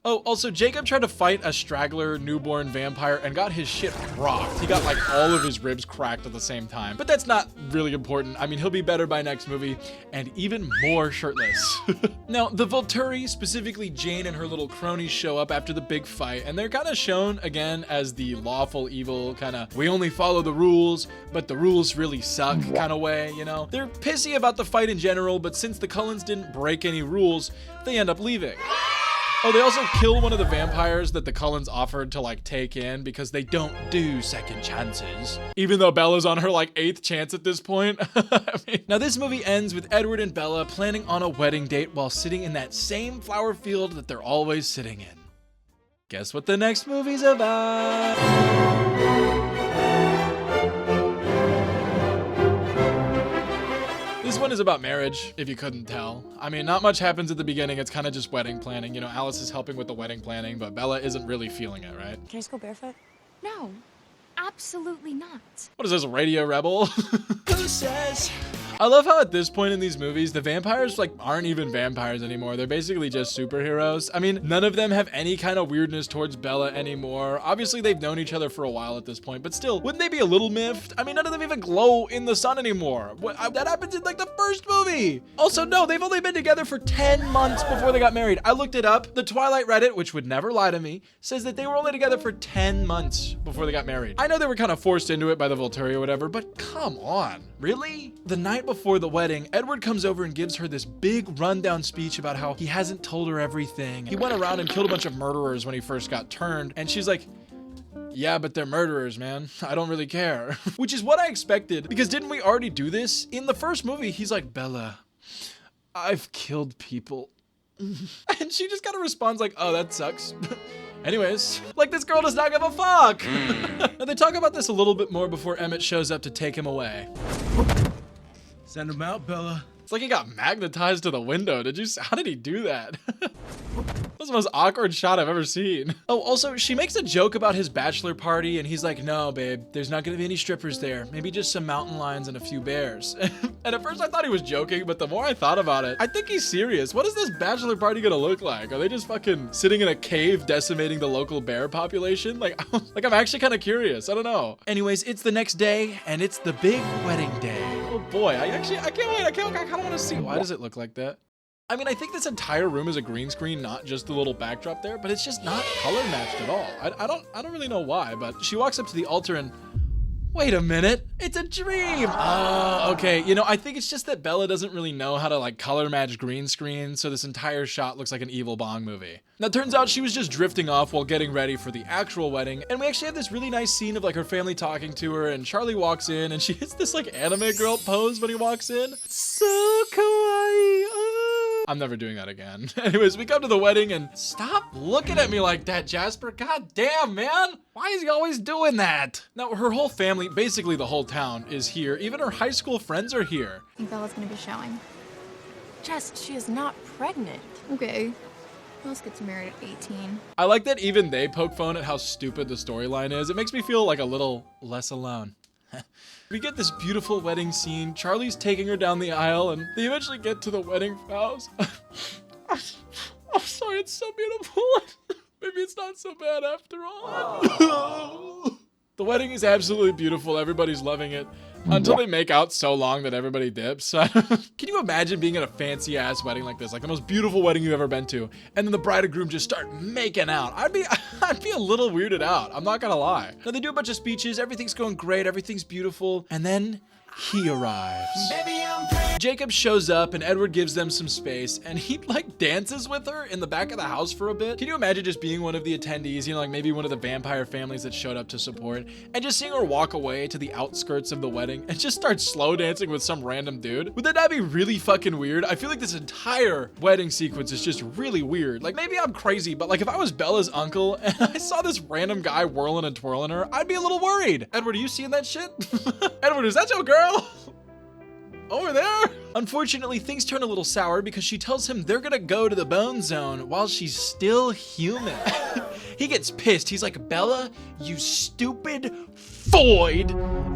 Oh, also, Jacob tried to fight a straggler newborn vampire and got his shit rocked. He got like all of his ribs cracked at the same time. But that's not really important. I mean, he'll be better by next movie and even more shirtless. Now, the Volturi, specifically Jane and her little cronies, show up after the big fight, and they're kind of shown again as the lawful evil kind of, we only follow the rules, but the rules really suck kind of way, you know? They're pissy about the fight in general, but since the Cullens didn't break any rules, they end up leaving. Oh, they also kill one of the vampires that the Cullens offered to like take in because they don't do second chances. Even though Bella's on her like 8th chance at this point. I mean, now this movie ends with Edward and Bella planning on a wedding date while sitting in that same flower field that they're always sitting in. Guess what the next movie's about? This one is about marriage, if you couldn't tell. I mean, not much happens at the beginning. It's kind of just wedding planning. You know, Alice is helping with the wedding planning, but Bella isn't really feeling it, right? Can I just go barefoot? No, absolutely not. What is this, Radio Rebel? Who says? I love how at this point in these movies, the vampires like aren't even vampires anymore. They're basically just superheroes. I mean, none of them have any kind of weirdness towards Bella anymore. Obviously, they've known each other for a while at this point, but still, wouldn't they be a little miffed? I mean, none of them even glow in the sun anymore. That happens in like the first movie. Also, no, they've only been together for 10 months before they got married. I looked it up. The Twilight Reddit, which would never lie to me, says that they were only together for 10 months before they got married. I know they were kind of forced into it by the Volturi or whatever, but come on, really? The night before the wedding, Edward comes over and gives her this big rundown speech about how he hasn't told her everything. He went around and killed a bunch of murderers when he first got turned, and she's like, yeah, but they're murderers, man. I don't really care. Which is what I expected, because didn't we already do this? In the first movie, he's like, Bella, I've killed people. And she just kind of responds like, oh, that sucks. Anyways, like this girl does not give a fuck. Now they talk about this a little bit more before Emmett shows up to take him away. Send him out, Bella. It's like he got magnetized to the window. How did he do that? That's the most awkward shot I've ever seen. Oh, also, she makes a joke about his bachelor party, and he's like, no, babe, there's not gonna be any strippers there. Maybe just some mountain lions and a few bears. And at first I thought he was joking, but the more I thought about it, I think he's serious. What is this bachelor party gonna look like? Are they just fucking sitting in a cave decimating the local bear population? Like I'm actually kind of curious. I don't know. Anyways, it's the next day, and it's the big wedding day. Oh boy, I can't wait. I kind of want to see. Why does it look like that? I mean, I think this entire room is a green screen, not just the little backdrop there, but it's just not color matched at all. I don't really know why, but she walks up to the altar and, wait a minute, it's a dream. Oh, okay. You know, I think it's just that Bella doesn't really know how to like color match green screen, so this entire shot looks like an evil Bong movie. Now, turns out she was just drifting off while getting ready for the actual wedding, and we actually have this really nice scene of like her family talking to her, and Charlie walks in, and she hits this like anime girl pose when he walks in. So kawaii. I'm never doing that again. Anyways, we come to the wedding, and stop looking at me like that, Jasper. God damn, man. Why is he always doing that? Now, her whole family, basically the whole town, is here. Even her high school friends are here. I think Bella's gonna be showing. Jess, she is not pregnant. Okay. Who else gets married at 18? I like that even they poke fun at how stupid the storyline is. It makes me feel like a little less alone. We get this beautiful wedding scene. Charlie's taking her down the aisle, and they eventually get to the wedding vows. I'm sorry, it's so beautiful. Maybe it's not so bad after all. The wedding is absolutely beautiful. Everybody's loving it. Until they make out so long that everybody dips. Can you imagine being at a fancy ass wedding like this? Like the most beautiful wedding you've ever been to. And then the bride and groom just start making out. I'd be a little weirded out. I'm not gonna lie. Now they do a bunch of speeches. Everything's going great. Everything's beautiful. And then he arrives. Jacob shows up and Edward gives them some space and he like dances with her in the back of the house for a bit. Can you imagine just being one of the attendees, you know, like maybe one of the vampire families that showed up to support, and just seeing her walk away to the outskirts of the wedding and just start slow dancing with some random dude? Would that not be really fucking weird? I feel like this entire wedding sequence is just really weird. Like maybe I'm crazy, but like if I was Bella's uncle and I saw this random guy whirling and twirling her, I'd be a little worried. Edward, are you seeing that shit? Edward, is that your girl? Over there? Unfortunately, things turn a little sour because she tells him they're gonna go to the bone zone while she's still human. He gets pissed. He's like, Bella, you stupid void,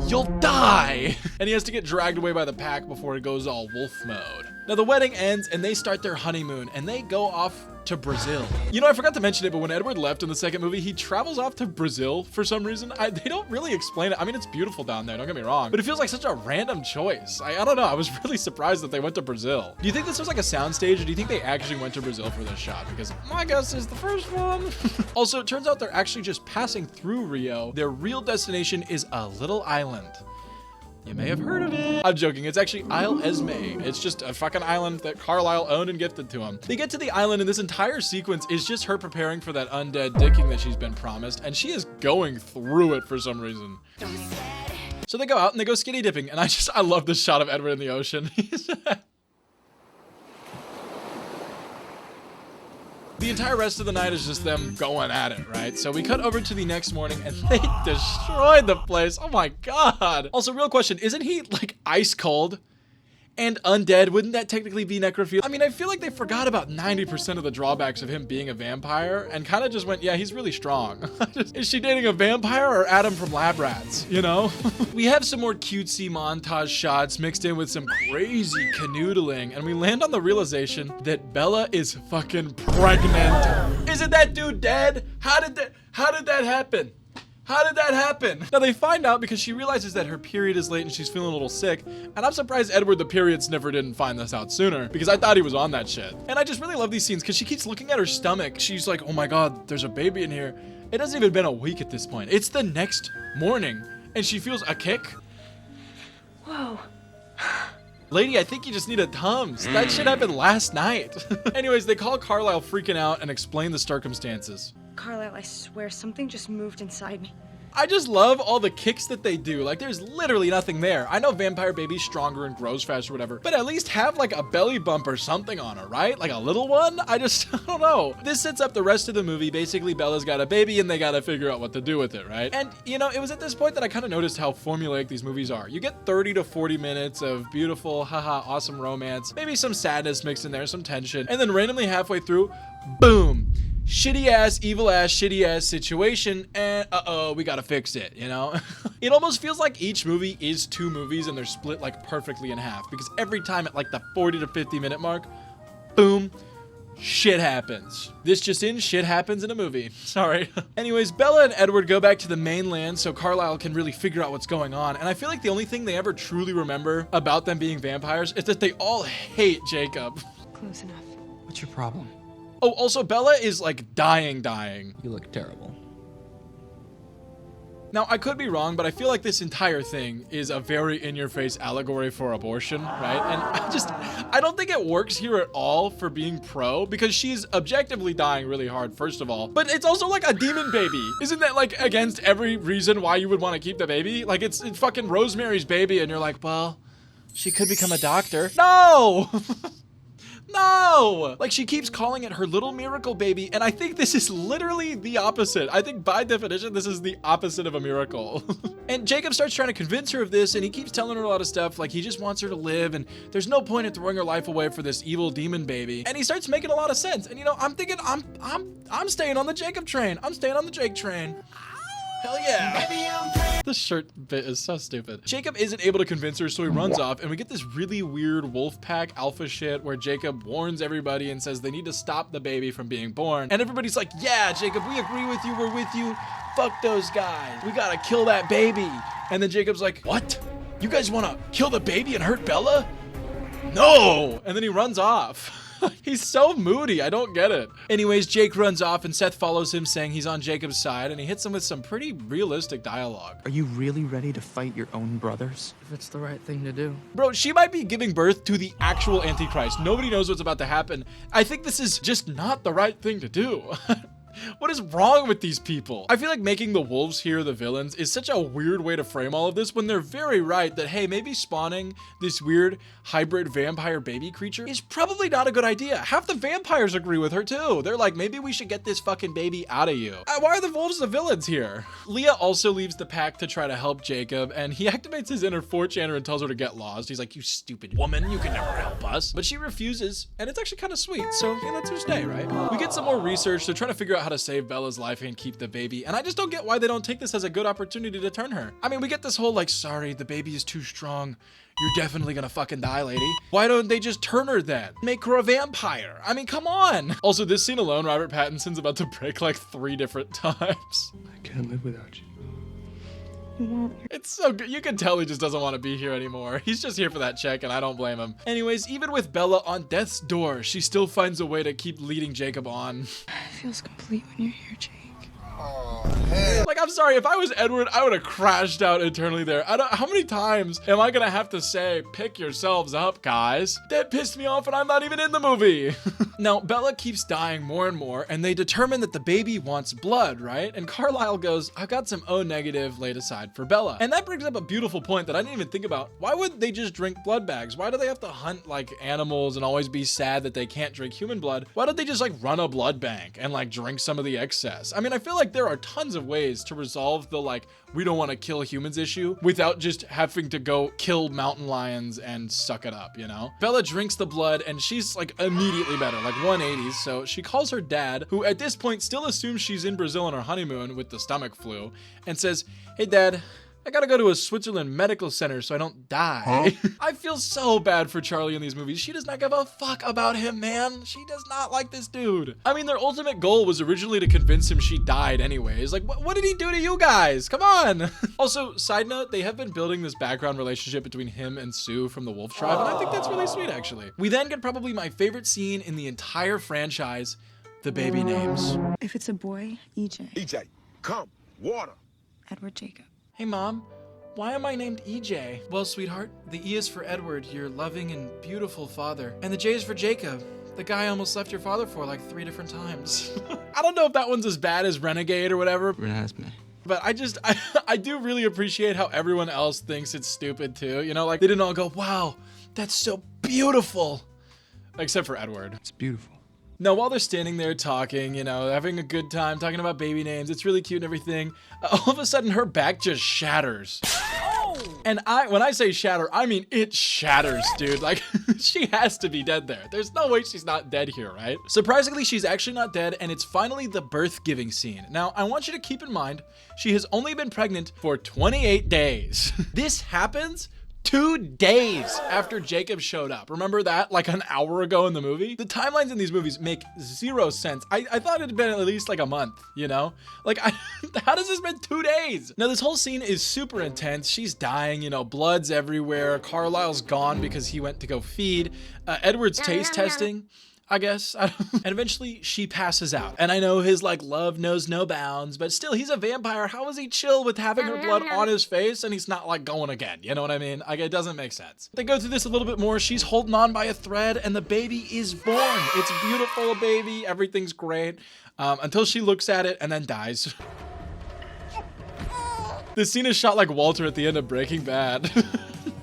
you'll die. And he has to get dragged away by the pack before it goes all wolf mode. Now the wedding ends and they start their honeymoon and they go off to Brazil. You know, I forgot to mention it, but when Edward left in the second movie, he travels off to Brazil for some reason. They don't really explain it. I mean, it's beautiful down there, don't get me wrong, but it feels like such a random choice. I don't know. I was really surprised that they went to Brazil. Do you think this was like a soundstage, or do you think they actually went to Brazil for this shot? Because my guess is the first one. Also, it turns out they're actually just passing through Rio. Their real destination is a little island. You may have heard of it. I'm joking. It's actually Isle Esme. It's just a fucking island that Carlisle owned and gifted to him. They get to the island and this entire sequence is just her preparing for that undead dicking that she's been promised, and she is going through it for some reason. So they go out and they go skinny dipping, and I love this shot of Edward in the ocean. The entire rest of the night is just them going at it, right? So we cut over to the next morning and they destroyed the place. Oh my God. Also, real question, isn't he like ice cold and undead? Wouldn't that technically be necrophilia? I mean, I feel like they forgot about 90% of the drawbacks of him being a vampire and kind of just went, yeah, he's really strong. Is she dating a vampire or Adam from Lab Rats, you know? We have some more cutesy montage shots mixed in with some crazy canoodling, and we land on the realization that Bella is fucking pregnant. Isn't that dude dead? How did that happen? How did that happen? Now they find out because she realizes that her period is late and she's feeling a little sick. And I'm surprised Edward the period sniffer didn't find this out sooner, because I thought he was on that shit. And I just really love these scenes because she keeps looking at her stomach. She's like, oh my God, there's a baby in here. It hasn't even been a week at this point. It's the next morning and she feels a kick. Whoa. Lady, I think you just need a Tums. That shit happened last night. Anyways, they call Carlisle freaking out and explain the circumstances. Carlisle, I swear something just moved inside me. I just love all the kicks that they do. Like, there's literally nothing there. I know vampire baby's stronger and grows faster or whatever, but at least have like a belly bump or something on her, right? Like a little one? I don't know. This sets up the rest of the movie. Basically, Bella's got a baby and they gotta figure out what to do with it, right? And, you know, it was at this point that I kind of noticed how formulaic these movies are. You get 30 to 40 minutes of beautiful, haha, awesome romance, maybe some sadness mixed in there, some tension, and then randomly halfway through, boom, shitty ass, evil ass, shitty ass situation, and we gotta fix it, you know? It almost feels like each movie is two movies and they're split like perfectly in half, because every time at like the 40 to 50 minute mark, boom, shit happens. This just in, shit happens in a movie. Sorry. Anyways, Bella and Edward go back to the mainland so Carlisle can really figure out what's going on. And I feel like the only thing they ever truly remember about them being vampires is that they all hate Jacob. Close enough. What's your problem? Oh, also Bella is like dying. You look terrible. Now, I could be wrong, but I feel like this entire thing is a very in-your-face allegory for abortion, right? And I don't think it works here at all for being pro, because she's objectively dying really hard, first of all. But it's also like a demon baby. Isn't that like against every reason why you would want to keep the baby? Like it's fucking Rosemary's Baby, and you're like, well, she could become a doctor. No! No! Like, she keeps calling it her little miracle baby, and I think this is literally the opposite. I think by definition, this is the opposite of a miracle. And Jacob starts trying to convince her of this, and he keeps telling her a lot of stuff, like he just wants her to live, and there's no point in throwing her life away for this evil demon baby. And he starts making a lot of sense. And you know, I'm thinking, I'm staying on the Jacob train. I'm staying on the Jake train. Hell yeah. This shirt bit is so stupid. Jacob isn't able to convince her, so he runs off, and we get this really weird wolf pack alpha shit where Jacob warns everybody and says they need to stop the baby from being born. And everybody's like, yeah, Jacob, we agree with you. We're with you. Fuck those guys. We gotta kill that baby. And then Jacob's like, what? You guys wanna kill the baby and hurt Bella? No. And then he runs off. He's so moody, I don't get it. Anyways, Jake runs off and Seth follows him saying he's on Jacob's side, and he hits him with some pretty realistic dialogue. Are you really ready to fight your own brothers? If it's the right thing to do. Bro, she might be giving birth to the actual Antichrist. Nobody knows what's about to happen. I think this is just not the right thing to do. What is wrong with these people? I feel like making the wolves here the villains is such a weird way to frame all of this when they're very right that, hey, maybe spawning this weird hybrid vampire baby creature is probably not a good idea. Half the vampires agree with her too. They're like, maybe we should get this fucking baby out of you. Why are the wolves the villains here? Leah also leaves the pack to try to help Jacob, and he activates his inner 4chaner and tells her to get lost. He's like, you stupid woman, you can never help us. But she refuses, and it's actually kind of sweet, so he lets her stay, right? We get some more research. They're trying to figure out how to save Bella's life and keep the baby, and I just don't get why they don't take this as a good opportunity to turn her. I mean, we get this whole like, sorry, the baby is too strong. You're definitely gonna fucking die, lady. Why don't they just turn her then? Make her a vampire. I mean, come on. Also, this scene alone, Robert Pattinson's about to break like 3 different times. I can't live without you. It's so good. You can tell he just doesn't want to be here anymore. He's just here for that check, and I don't blame him. Anyways, even with Bella on death's door, she still finds a way to keep leading Jacob on. It feels complete when you're here, Jake. Like, I'm sorry, if I was Edward, I would have crashed out internally there. How many times am I gonna have to say, pick yourselves up, guys? That pissed me off and I'm not even in the movie. Now, Bella keeps dying more and more, and they determine that the baby wants blood, right? And Carlisle goes, I've got some O negative laid aside for Bella. And that brings up a beautiful point that I didn't even think about. Why would they just drink blood bags? Why do they have to hunt like animals and always be sad that they can't drink human blood? Why don't they just like run a blood bank and like drink some of the excess? I mean, I feel like there are tons of ways to resolve the like, we don't want to kill humans issue without just having to go kill mountain lions and suck it up, you know? Bella drinks the blood and she's like immediately better, like 180s. So she calls her dad, who at this point still assumes she's in Brazil on her honeymoon with the stomach flu, and says, hey dad, I gotta go to a Switzerland medical center so I don't die. Huh? I feel so bad for Charlie in these movies. She does not give a fuck about him, man. She does not like this dude. I mean, their ultimate goal was originally to convince him she died anyways. Like, what did he do to you guys? Come on. Also, side note, they have been building this background relationship between him and Sue from the Wolf Tribe, and I think that's really sweet, actually. We then get probably my favorite scene in the entire franchise, the baby names. If it's a boy, EJ. EJ, come, water. Edward Jacob. Hey mom, why am I named EJ? Well, sweetheart, the E is for Edward, your loving and beautiful father. And the J is for Jacob, the guy I almost left your father for like 3 different times. I don't know if that one's as bad as Renegade or whatever. Renasme. But I do really appreciate how everyone else thinks it's stupid too. You know, like they didn't all go, wow, that's so beautiful. Except for Edward. It's beautiful. Now, while they're standing there talking, you know, having a good time, talking about baby names, it's really cute and everything, all of a sudden her back just shatters. And when I say shatter, I mean it shatters, dude. Like, she has to be dead there. There's no way she's not dead here, right? Surprisingly, she's actually not dead, and it's finally the birth-giving scene. Now, I want you to keep in mind, she has only been pregnant for 28 days. This happens 2 days after Jacob showed up. Remember that? Like an hour ago in the movie? The timelines in these movies make zero sense. I thought it had been at least like a month, you know? Like, how does this been 2 days? Now, this whole scene is super intense. She's dying, you know, blood's everywhere. Carlisle's gone because he went to go feed. Edward's taste testing, I guess. And eventually she passes out. And I know his like love knows no bounds, but still, he's a vampire. How is he chill with having her blood on his face and he's not like going again? You know what I mean? Like, it doesn't make sense. They go through this a little bit more. She's holding on by a thread and the baby is born. It's a beautiful baby. Everything's great. Until she looks at it and then dies. This scene is shot like Walter at the end of Breaking Bad.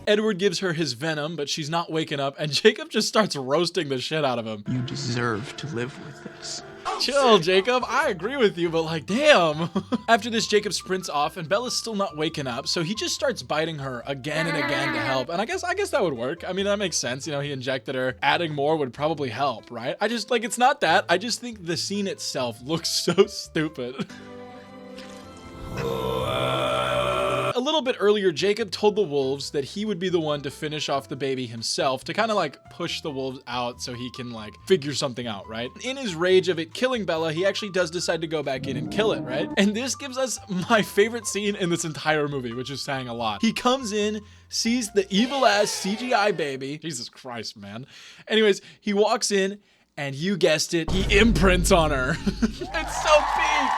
Edward gives her his venom, but she's not waking up, and Jacob just starts roasting the shit out of him. You deserve to live with this. Chill, Jacob. I agree with you, but like, damn. After this, Jacob sprints off, and Bella's still not waking up, so he just starts biting her again and again to help. And I guess that would work. I mean, that makes sense. You know, he injected her. Adding more would probably help, right? I just, like, it's not that. I just think the scene itself looks so stupid. A little bit earlier, Jacob told the wolves that he would be the one to finish off the baby himself to kind of like push the wolves out so he can like figure something out, right? In his rage of it killing Bella, he actually does decide to go back in and kill it, right? And this gives us my favorite scene in this entire movie, which is saying a lot. He comes in, sees the evil ass CGI baby. Jesus Christ, man. Anyways, he walks in and you guessed it, he imprints on her. It's so big.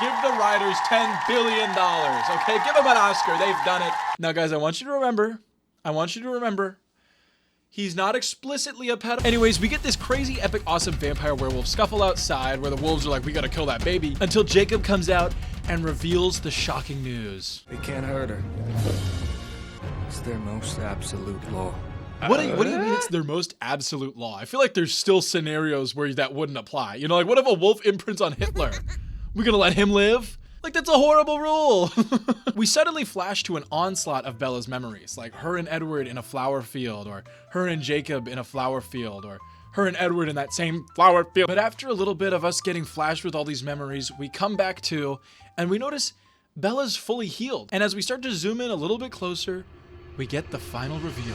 Give the writers $10 billion, okay? Give them an Oscar, they've done it. Now guys, I want you to remember, he's not explicitly a pedo. Anyways, we get this crazy, epic, awesome vampire werewolf scuffle outside where the wolves are like, we gotta kill that baby, until Jacob comes out and reveals the shocking news. They can't hurt her. It's their most absolute law. What do you mean it's their most absolute law? I feel like there's still scenarios where that wouldn't apply. You know, like what if a wolf imprints on Hitler? We gonna let him live? Like, that's a horrible rule. We suddenly flash to an onslaught of Bella's memories, like her and Edward in a flower field, or her and Jacob in a flower field, or her and Edward in that same flower field. But after a little bit of us getting flashed with all these memories, we come back to, and we notice Bella's fully healed. And as we start to zoom in a little bit closer, we get the final reveal.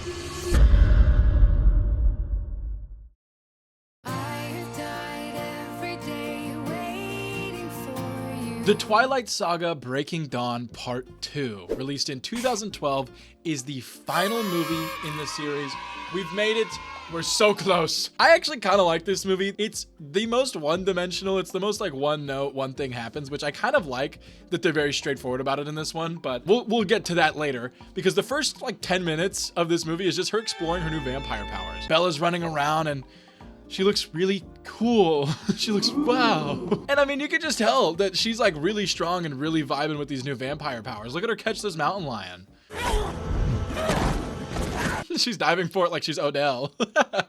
The Twilight Saga Breaking Dawn Part 2, released in 2012, is the final movie in the series. We've made it. We're so close. I actually kind of like this movie. It's the most one-dimensional. It's the most like one note, one thing happens, which I kind of like that they're very straightforward about it in this one, but we'll get to that later because the first like 10 minutes of this movie is just her exploring her new vampire powers. Bella's running around and she looks really cool. She looks, wow. And I mean, you can just tell that she's like really strong and really vibing with these new vampire powers. Look at her catch this mountain lion. She's diving for it like she's Odell.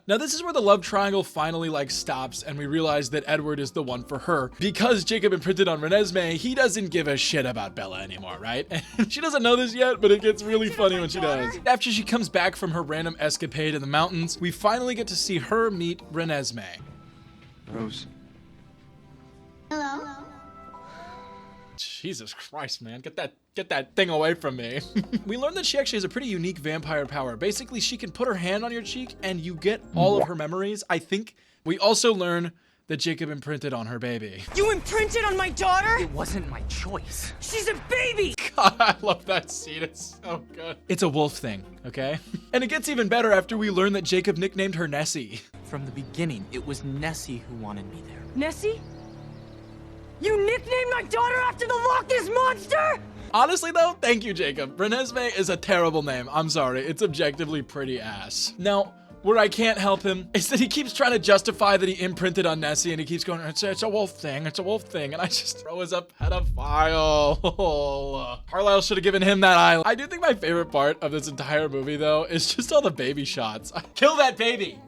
Now this is where the love triangle finally like stops and we realize that Edward is the one for her. Because Jacob imprinted on Renesmee, he doesn't give a shit about Bella anymore, right? And she doesn't know this yet, but it gets really funny when she does. After she comes back from her random escapade in the mountains, we finally get to see her meet Renesmee. Rose. Hello. Jesus Christ, man. Get that thing away from me. We learned that she actually has a pretty unique vampire power. Basically, she can put her hand on your cheek and you get all of her memories. I think we also learn that Jacob imprinted on her baby. You imprinted on my daughter? It wasn't my choice. She's a baby! God, I love that scene. It's so good. It's a wolf thing, okay? And it gets even better after we learn that Jacob nicknamed her Nessie. From the beginning, it was Nessie who wanted me there. Nessie? You nicknamed my daughter after the Loch Ness Monster? Honestly though, thank you, Jacob. Renesmee is a terrible name. I'm sorry. It's objectively pretty ass. Now, where I can't help him is that he keeps trying to justify that he imprinted on Nessie, and he keeps going, it's a wolf thing, it's a wolf thing, and I just throw as a pedophile. Carlisle should have given him that eye. I do think my favorite part of this entire movie, though, is just all the baby shots. Kill that baby!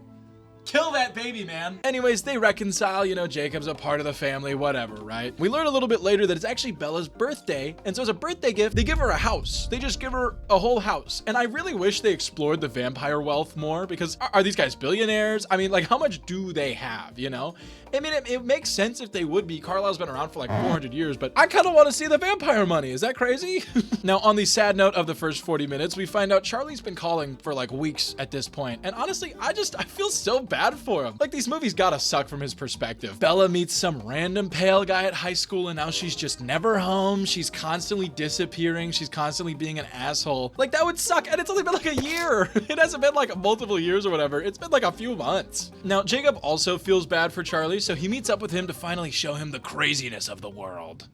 Kill that baby, man. Anyways, they reconcile, you know, Jacob's a part of the family, whatever, right? We learn a little bit later that it's actually Bella's birthday, and so as a birthday gift, they give her a house. They just give her a whole house. And I really wish they explored the vampire wealth more, because are these guys billionaires? I mean, like, how much do they have, you know? I mean, it makes sense if they would be. Carlisle's been around for like 400 years, but I kind of want to see the vampire money. Is that crazy? Now, on the sad note of the first 40 minutes, we find out Charlie's been calling for like weeks at this point. And honestly, I feel so bad for him. Like, these movies gotta suck from his perspective. Bella meets some random pale guy at high school, and now she's just never home. She's constantly disappearing. She's constantly being an asshole. Like, that would suck. And it's only been like a year. It hasn't been like multiple years or whatever. It's been like a few months. Now, Jacob also feels bad for Charlie, so he meets up with him to finally show him the craziness of the world.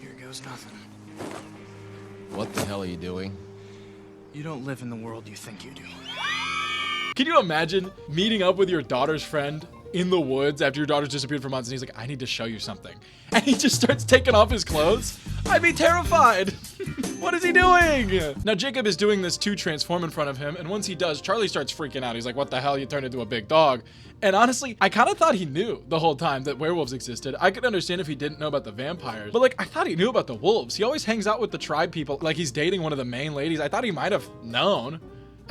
Here goes nothing. What the hell are you doing? You don't live in the world you think you do. Can you imagine meeting up with your daughter's friend in the woods after your daughter's disappeared for months, and he's like, I need to show you something. And he just starts taking off his clothes? I'd be terrified. What is he doing? Now, Jacob is doing this to transform in front of him, and once he does, Charlie starts freaking out. He's like, what the hell? You turned into a big dog. And honestly, I kind of thought he knew the whole time that werewolves existed. I could understand if he didn't know about the vampires, but like, I thought he knew about the wolves. He always hangs out with the tribe people, like he's dating one of the main ladies. I thought he might have known.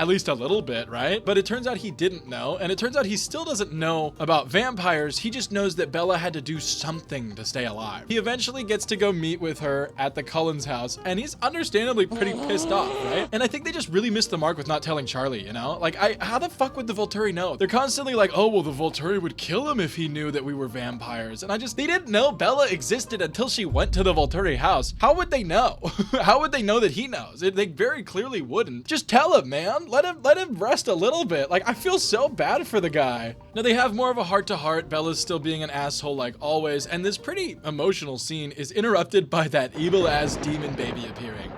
At least a little bit, right? But it turns out he didn't know, and it turns out he still doesn't know about vampires. He just knows that Bella had to do something to stay alive. He eventually gets to go meet with her at the Cullens house, and he's understandably pretty pissed off, right? And I think they just really missed the mark with not telling Charlie, you know? Like, how the fuck would the Volturi know? They're constantly like, oh, well, the Volturi would kill him if he knew that we were vampires. And they didn't know Bella existed until she went to the Volturi house. How would they know? How would they know that he knows? They very clearly wouldn't. Just tell him, man. Let him rest a little bit. Like, I feel so bad for the guy. Now, they have more of a heart-to-heart. Bella's still being an asshole like always, and this pretty emotional scene is interrupted by that evil-ass demon baby appearing.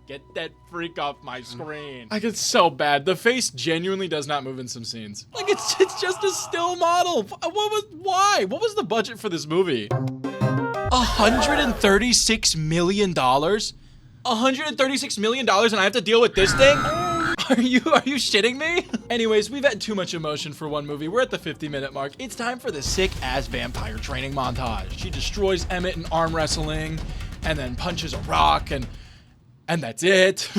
Get that freak off my screen. Like, it's so bad. The face genuinely does not move in some scenes. Like, it's just a still model. Why? What was the budget for this movie? $136 million? $136 million, and I have to deal with this thing? Are you shitting me? Anyways, we've had too much emotion for one movie. We're at the 50-minute mark. It's time for the sick-ass vampire training montage. She destroys Emmett in arm wrestling, and then punches a rock, and that's it.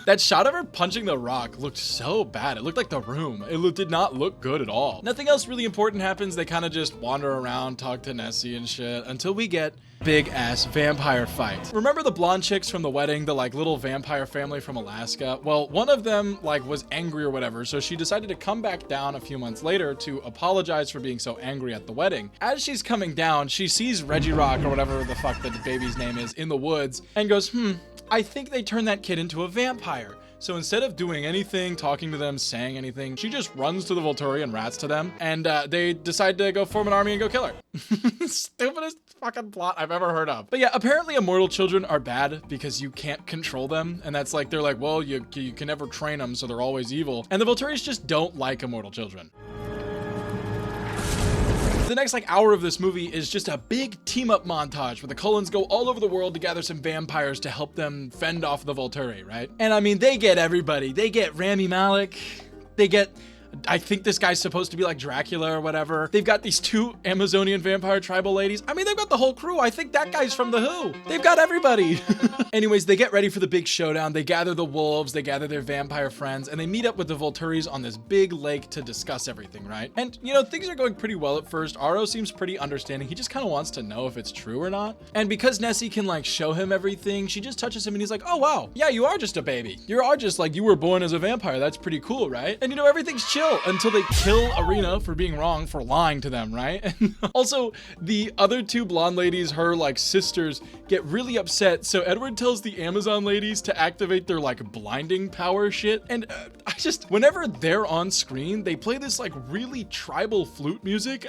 That shot of her punching the rock looked so bad. It looked like The Room. It did not look good at all. Nothing else really important happens. They kind of just wander around, talk to Nessie and shit, until we get big ass vampire fight. Remember the blonde chicks from the wedding, the like little vampire family from Alaska? Well, one of them like was angry or whatever, so she decided to come back down a few months later to apologize for being so angry at the wedding. As she's coming down, she sees Reggie Rock, or whatever the fuck the baby's name is, in the woods, and goes, I think they turned that kid into a vampire. So instead of doing anything, talking to them, saying anything, she just runs to the Volturi and rats to them, and they decide to go form an army and go kill her. Stupidest fucking plot I've ever heard of. But yeah, apparently immortal children are bad because you can't control them, and that's like, they're like, well, you can never train them, so they're always evil. And the Volturis just don't like immortal children. The next like hour of this movie is just a big team-up montage where the Cullens go all over the world to gather some vampires to help them fend off the Volturi, right? And I mean, they get everybody. They get Rami Malek. They get, I think this guy's supposed to be like Dracula or whatever. They've got these two Amazonian vampire tribal ladies. I mean, they've got the whole crew. I think that guy's from The Who. They've got everybody. Anyways, they get ready for the big showdown. They gather the wolves, they gather their vampire friends, and they meet up with the Volturis on this big lake to discuss everything, right? And, you know, things are going pretty well at first. Aro seems pretty understanding. He just kind of wants to know if it's true or not. And because Nessie can, like, show him everything, she just touches him and he's like, oh, wow. Yeah, you are just a baby. You are just, like, you were born as a vampire. That's pretty cool, right? And, you know, everything's chill until they kill Arena for being wrong, for lying to them, right? And also, the other two blonde ladies, her, like, sisters, get really upset. So Edward tells the Amazon ladies to activate their like blinding power shit, and whenever they're on screen, they play this like really tribal flute music.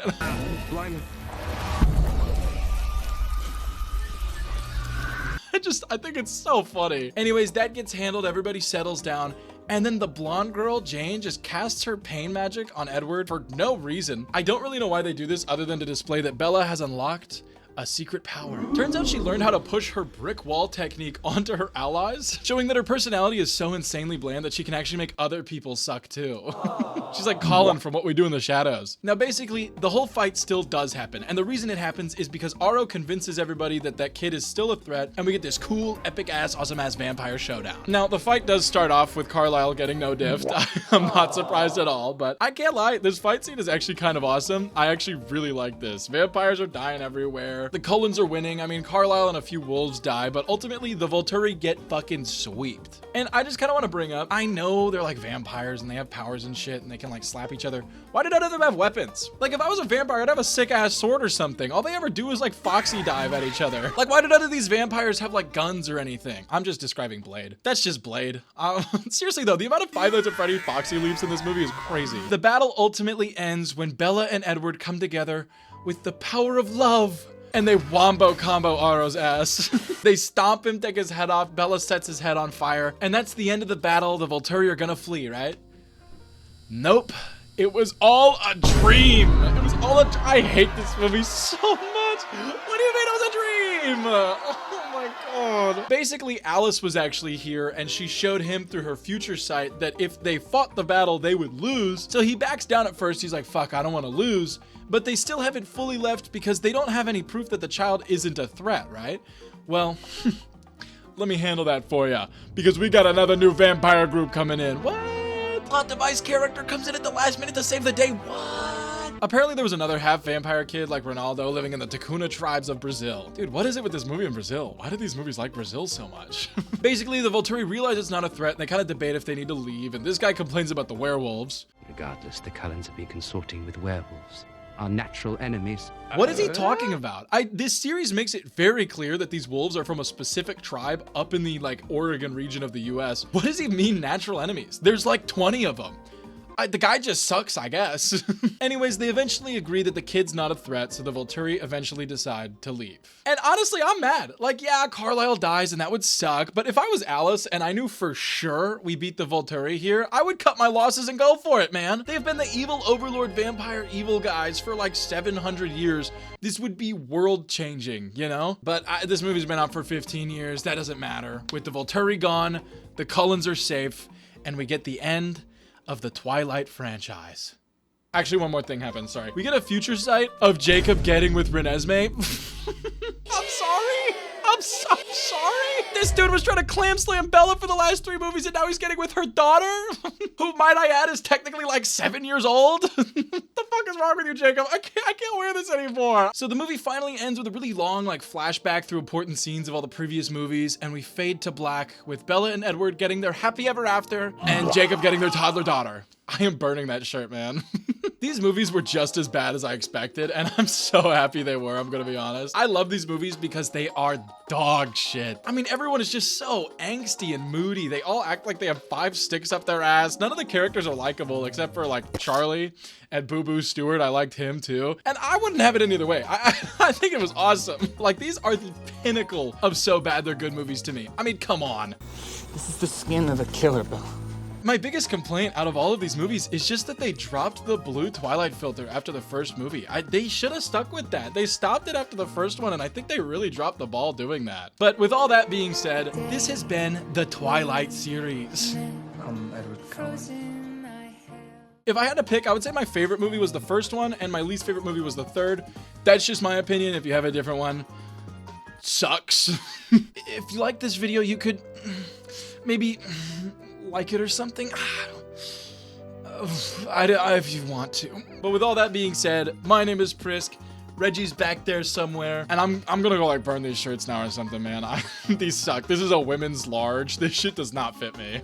I think it's so funny. Anyways, that gets handled, everybody settles down, And then the blonde girl, Jane, just casts her pain magic on Edward for no reason. I don't really know why they do this other than to display that Bella has unlocked a secret power. Turns out she learned how to push her brick wall technique onto her allies, showing that her personality is so insanely bland that she can actually make other people suck too. She's like Colin from What We Do in the Shadows. Now basically, the whole fight still does happen, and the reason it happens is because Aro convinces everybody that that kid is still a threat, and we get this cool, epic-ass, awesome-ass vampire showdown. Now, the fight does start off with Carlisle getting no diffed. I'm not surprised at all, but I can't lie, this fight scene is actually kind of awesome. I actually really like this. Vampires are dying everywhere. The Cullens are winning. I mean, Carlisle and a few wolves die, but ultimately the Volturi get fucking sweeped. And I just kind of want to bring up, I know they're like vampires and they have powers and shit and they can like slap each other. Why did none of them have weapons? Like if I was a vampire, I'd have a sick ass sword or something. All they ever do is like foxy dive at each other. Like why did none of these vampires have like guns or anything? I'm just describing Blade. That's just Blade. Seriously though, the amount of Five Nights at Freddy's foxy leaps in this movie is crazy. The battle ultimately ends when Bella and Edward come together with the power of love. And they wombo combo Aro's ass. They stomp him, take his head off. Bella sets his head on fire. And that's the end of the battle. The Volturi are gonna flee, right? Nope. It was all a dream. It was all a I hate this movie so much. What do you mean it was a dream? Oh my god. Basically, Alice was actually here and she showed him through her future sight that if they fought the battle, they would lose. So he backs down at first. He's like, fuck, I don't want to lose. But they still haven't fully left because they don't have any proof that the child isn't a threat, right? Well, let me handle that for ya, because we got another new vampire group coming in. What? Plot device character comes in at the last minute to save the day. What? Apparently there was another half vampire kid like Ronaldo living in the Tacuna tribes of Brazil. Dude, what is it with this movie in Brazil? Why do these movies like Brazil so much? Basically, the Volturi realize it's not a threat and they kind of debate if they need to leave, and this guy complains about the werewolves. Regardless, the Cullens have been consorting with werewolves, our natural enemies. What is he talking about? This series makes it very clear that these wolves are from a specific tribe up in the like Oregon region of the US. What does he mean natural enemies? There's like 20 of them. The guy just sucks, I guess. Anyways, they eventually agree that the kid's not a threat, so the Volturi eventually decide to leave. And honestly, I'm mad. Like, yeah, Carlisle dies and that would suck, but if I was Alice and I knew for sure we beat the Volturi here, I would cut my losses and go for it, man. They've been the evil overlord vampire evil guys for like 700 years. This would be world changing, you know? But this movie's been out for 15 years. That doesn't matter. With the Volturi gone, the Cullens are safe, and we get the end of the Twilight franchise. Actually, one more thing happens, sorry. We get a future sight of Jacob getting with Renesmee. I'm sorry. I'm so sorry. This dude was trying to clam slam Bella for the last 3 movies and now he's getting with her daughter, who might I add is technically like 7 years old. The fuck is wrong with you, Jacob? I can't wear this anymore. So the movie finally ends with a really long like flashback through important scenes of all the previous movies, and we fade to black with Bella and Edward getting their happy ever after and Jacob getting their toddler daughter. I am burning that shirt, man. These movies were just as bad as I expected, and I'm so happy they were, I'm gonna be honest. I love these movies because they are dog shit. I mean, everyone is just so angsty and moody. They all act like they have 5 sticks up their ass. None of the characters are likable except for like Charlie and Boo Boo Stewart. I liked him too. And I wouldn't have it any other way. I think it was awesome. Like, these are the pinnacle of so bad they're good movies to me. I mean, come on. This is the skin of a killer, Bill. My biggest complaint out of all of these movies is just that they dropped the blue Twilight filter after the first movie. They should have stuck with that. They stopped it after the first one, and I think they really dropped the ball doing that. But with all that being said, this has been the Twilight series. Edward Cullen. If I had to pick, I would say my favorite movie was the first one, and my least favorite movie was the third. That's just my opinion. If you have a different one, sucks. If you like this video, you could maybe like it or something. If you want to. But with all that being said, my name is Prisk. Reggie's back there somewhere, and I'm gonna go like burn these shirts now or something, man. These suck. This is a women's large. This shit does not fit me.